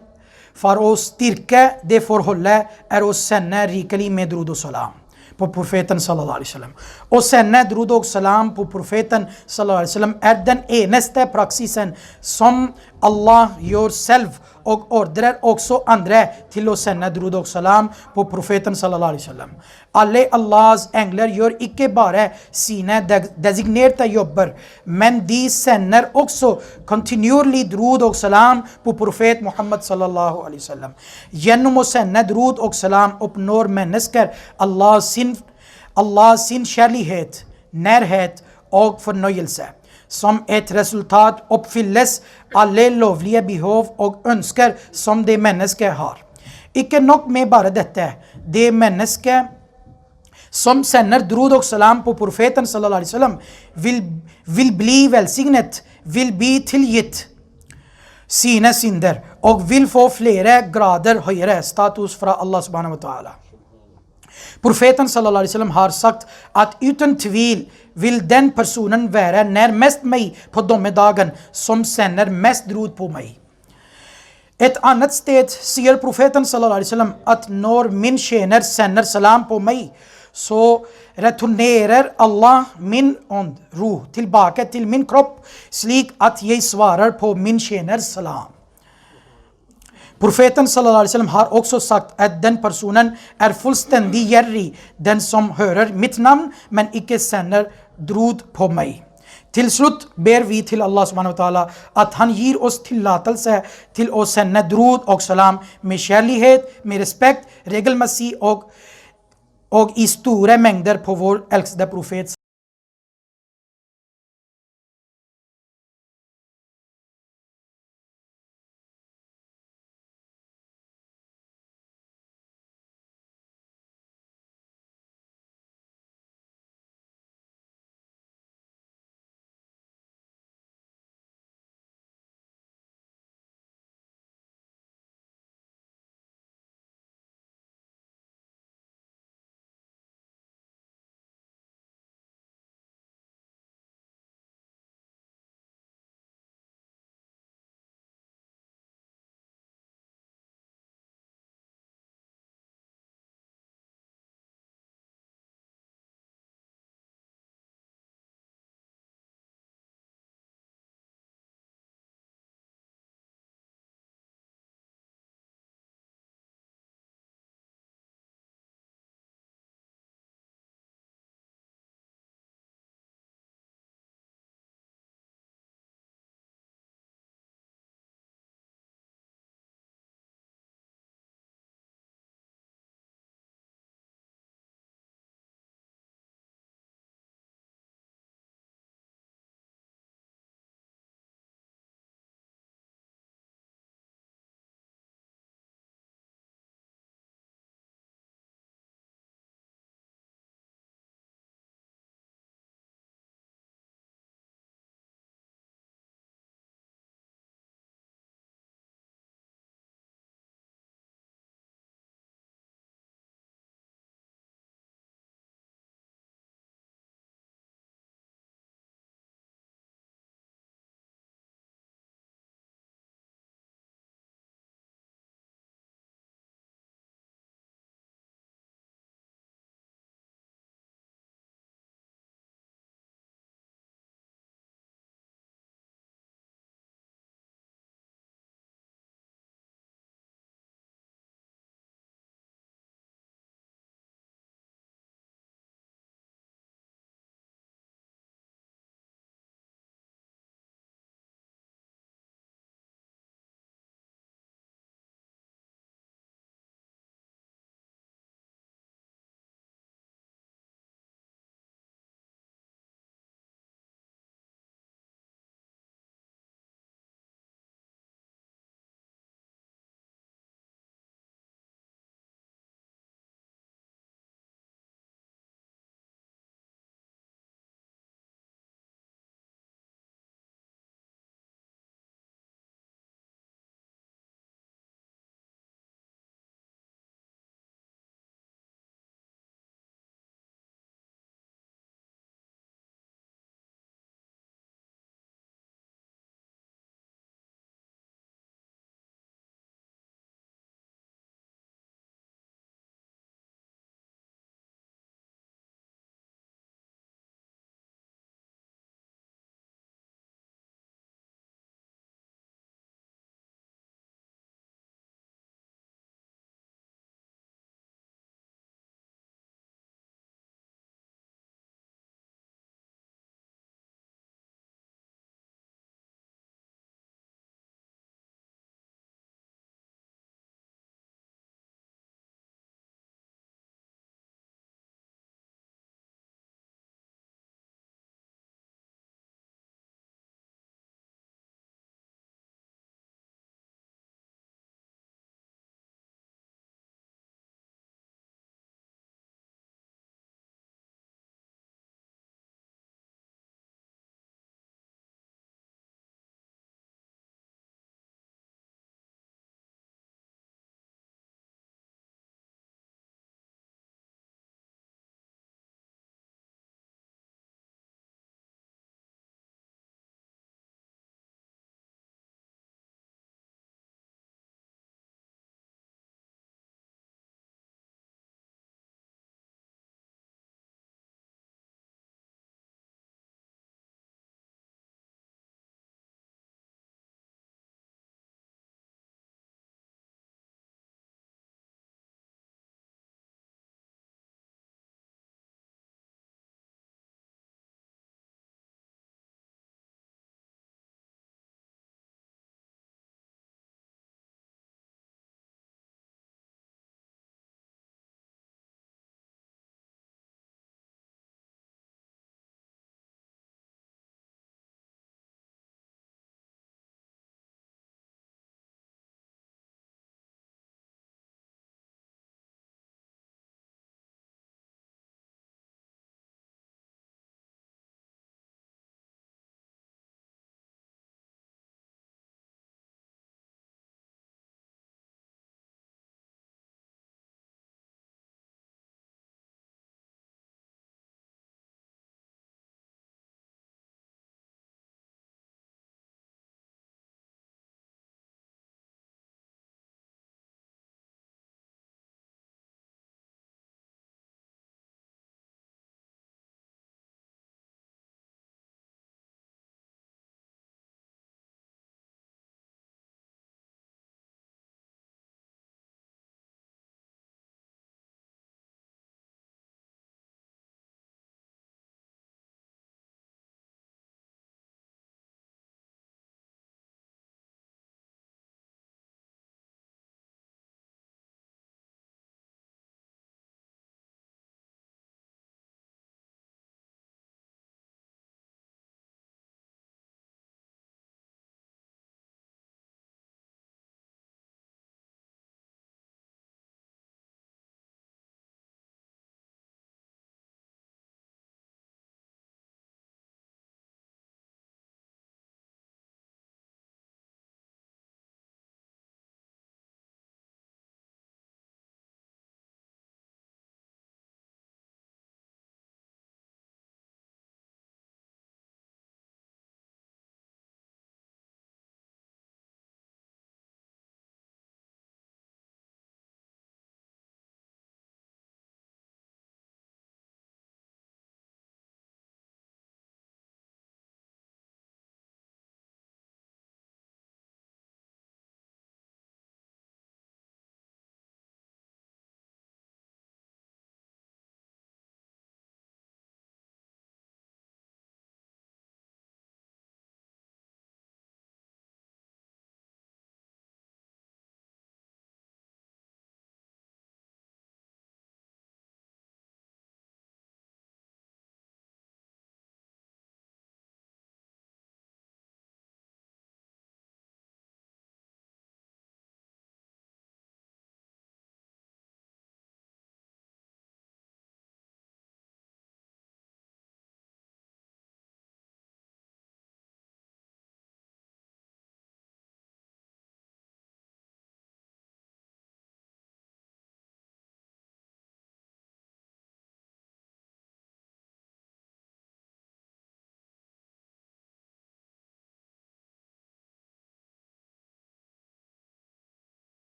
for å styrke det forholdet å sende rikelig med drud og salam på profeten sallallahu alaihi wasallam. Å sende drud og salam på profeten sallallahu alaihi wasallam den eneste praksisen som Allah gjør selv og ordrer også andre til å sende drud og salam på profeten sallallahu alaihi wasallam. Alle Allahs engler gjør ikke bare sine designerte jobber, men de sender også kontinuerlig drud og salam på profet Muhammad sallallahu alaihi wasallam. Gjennom å sende drud og salam oppnår mennesker Allah sin kjærlighet, nærhet og fornøyelse. Som et resultat oppfylles alle lovlige behov og ønsker som det mennesket har. Ikke nok med bare dette, det mennesket som sender drud og salam på profeten sallallahu alaihi wasallam vil bli velsignet, vil bli tilgitt sine synder og vil få flere grader høyere status fra Allah subhanahu wa ta'ala. Profeten sallallahu alaihi wasallam har sagt at uten tvil vil den personen være nærmest meg på dommedagen som sender mest drud på meg. Et annet sted sier profeten sallallahu alaihi wasallam at når min tjener sender salam på meg, så returnerer Allah min ånd, ruh, tilbake til min kropp, slik at jeg svarer på min tjeners salam. Profeten sallallahu alaihi wasallam har også sagt at den personen er fullstendig gjerrig, den som hører mitt navn, men ikke sender drud på meg. Til slutt ber vi til Allah subhanahu wa ta'ala at han gir oss tillatelse til å sende drud og salam med kjærlighet, med respekt, regelmessig og i store mengder på vår elskede profet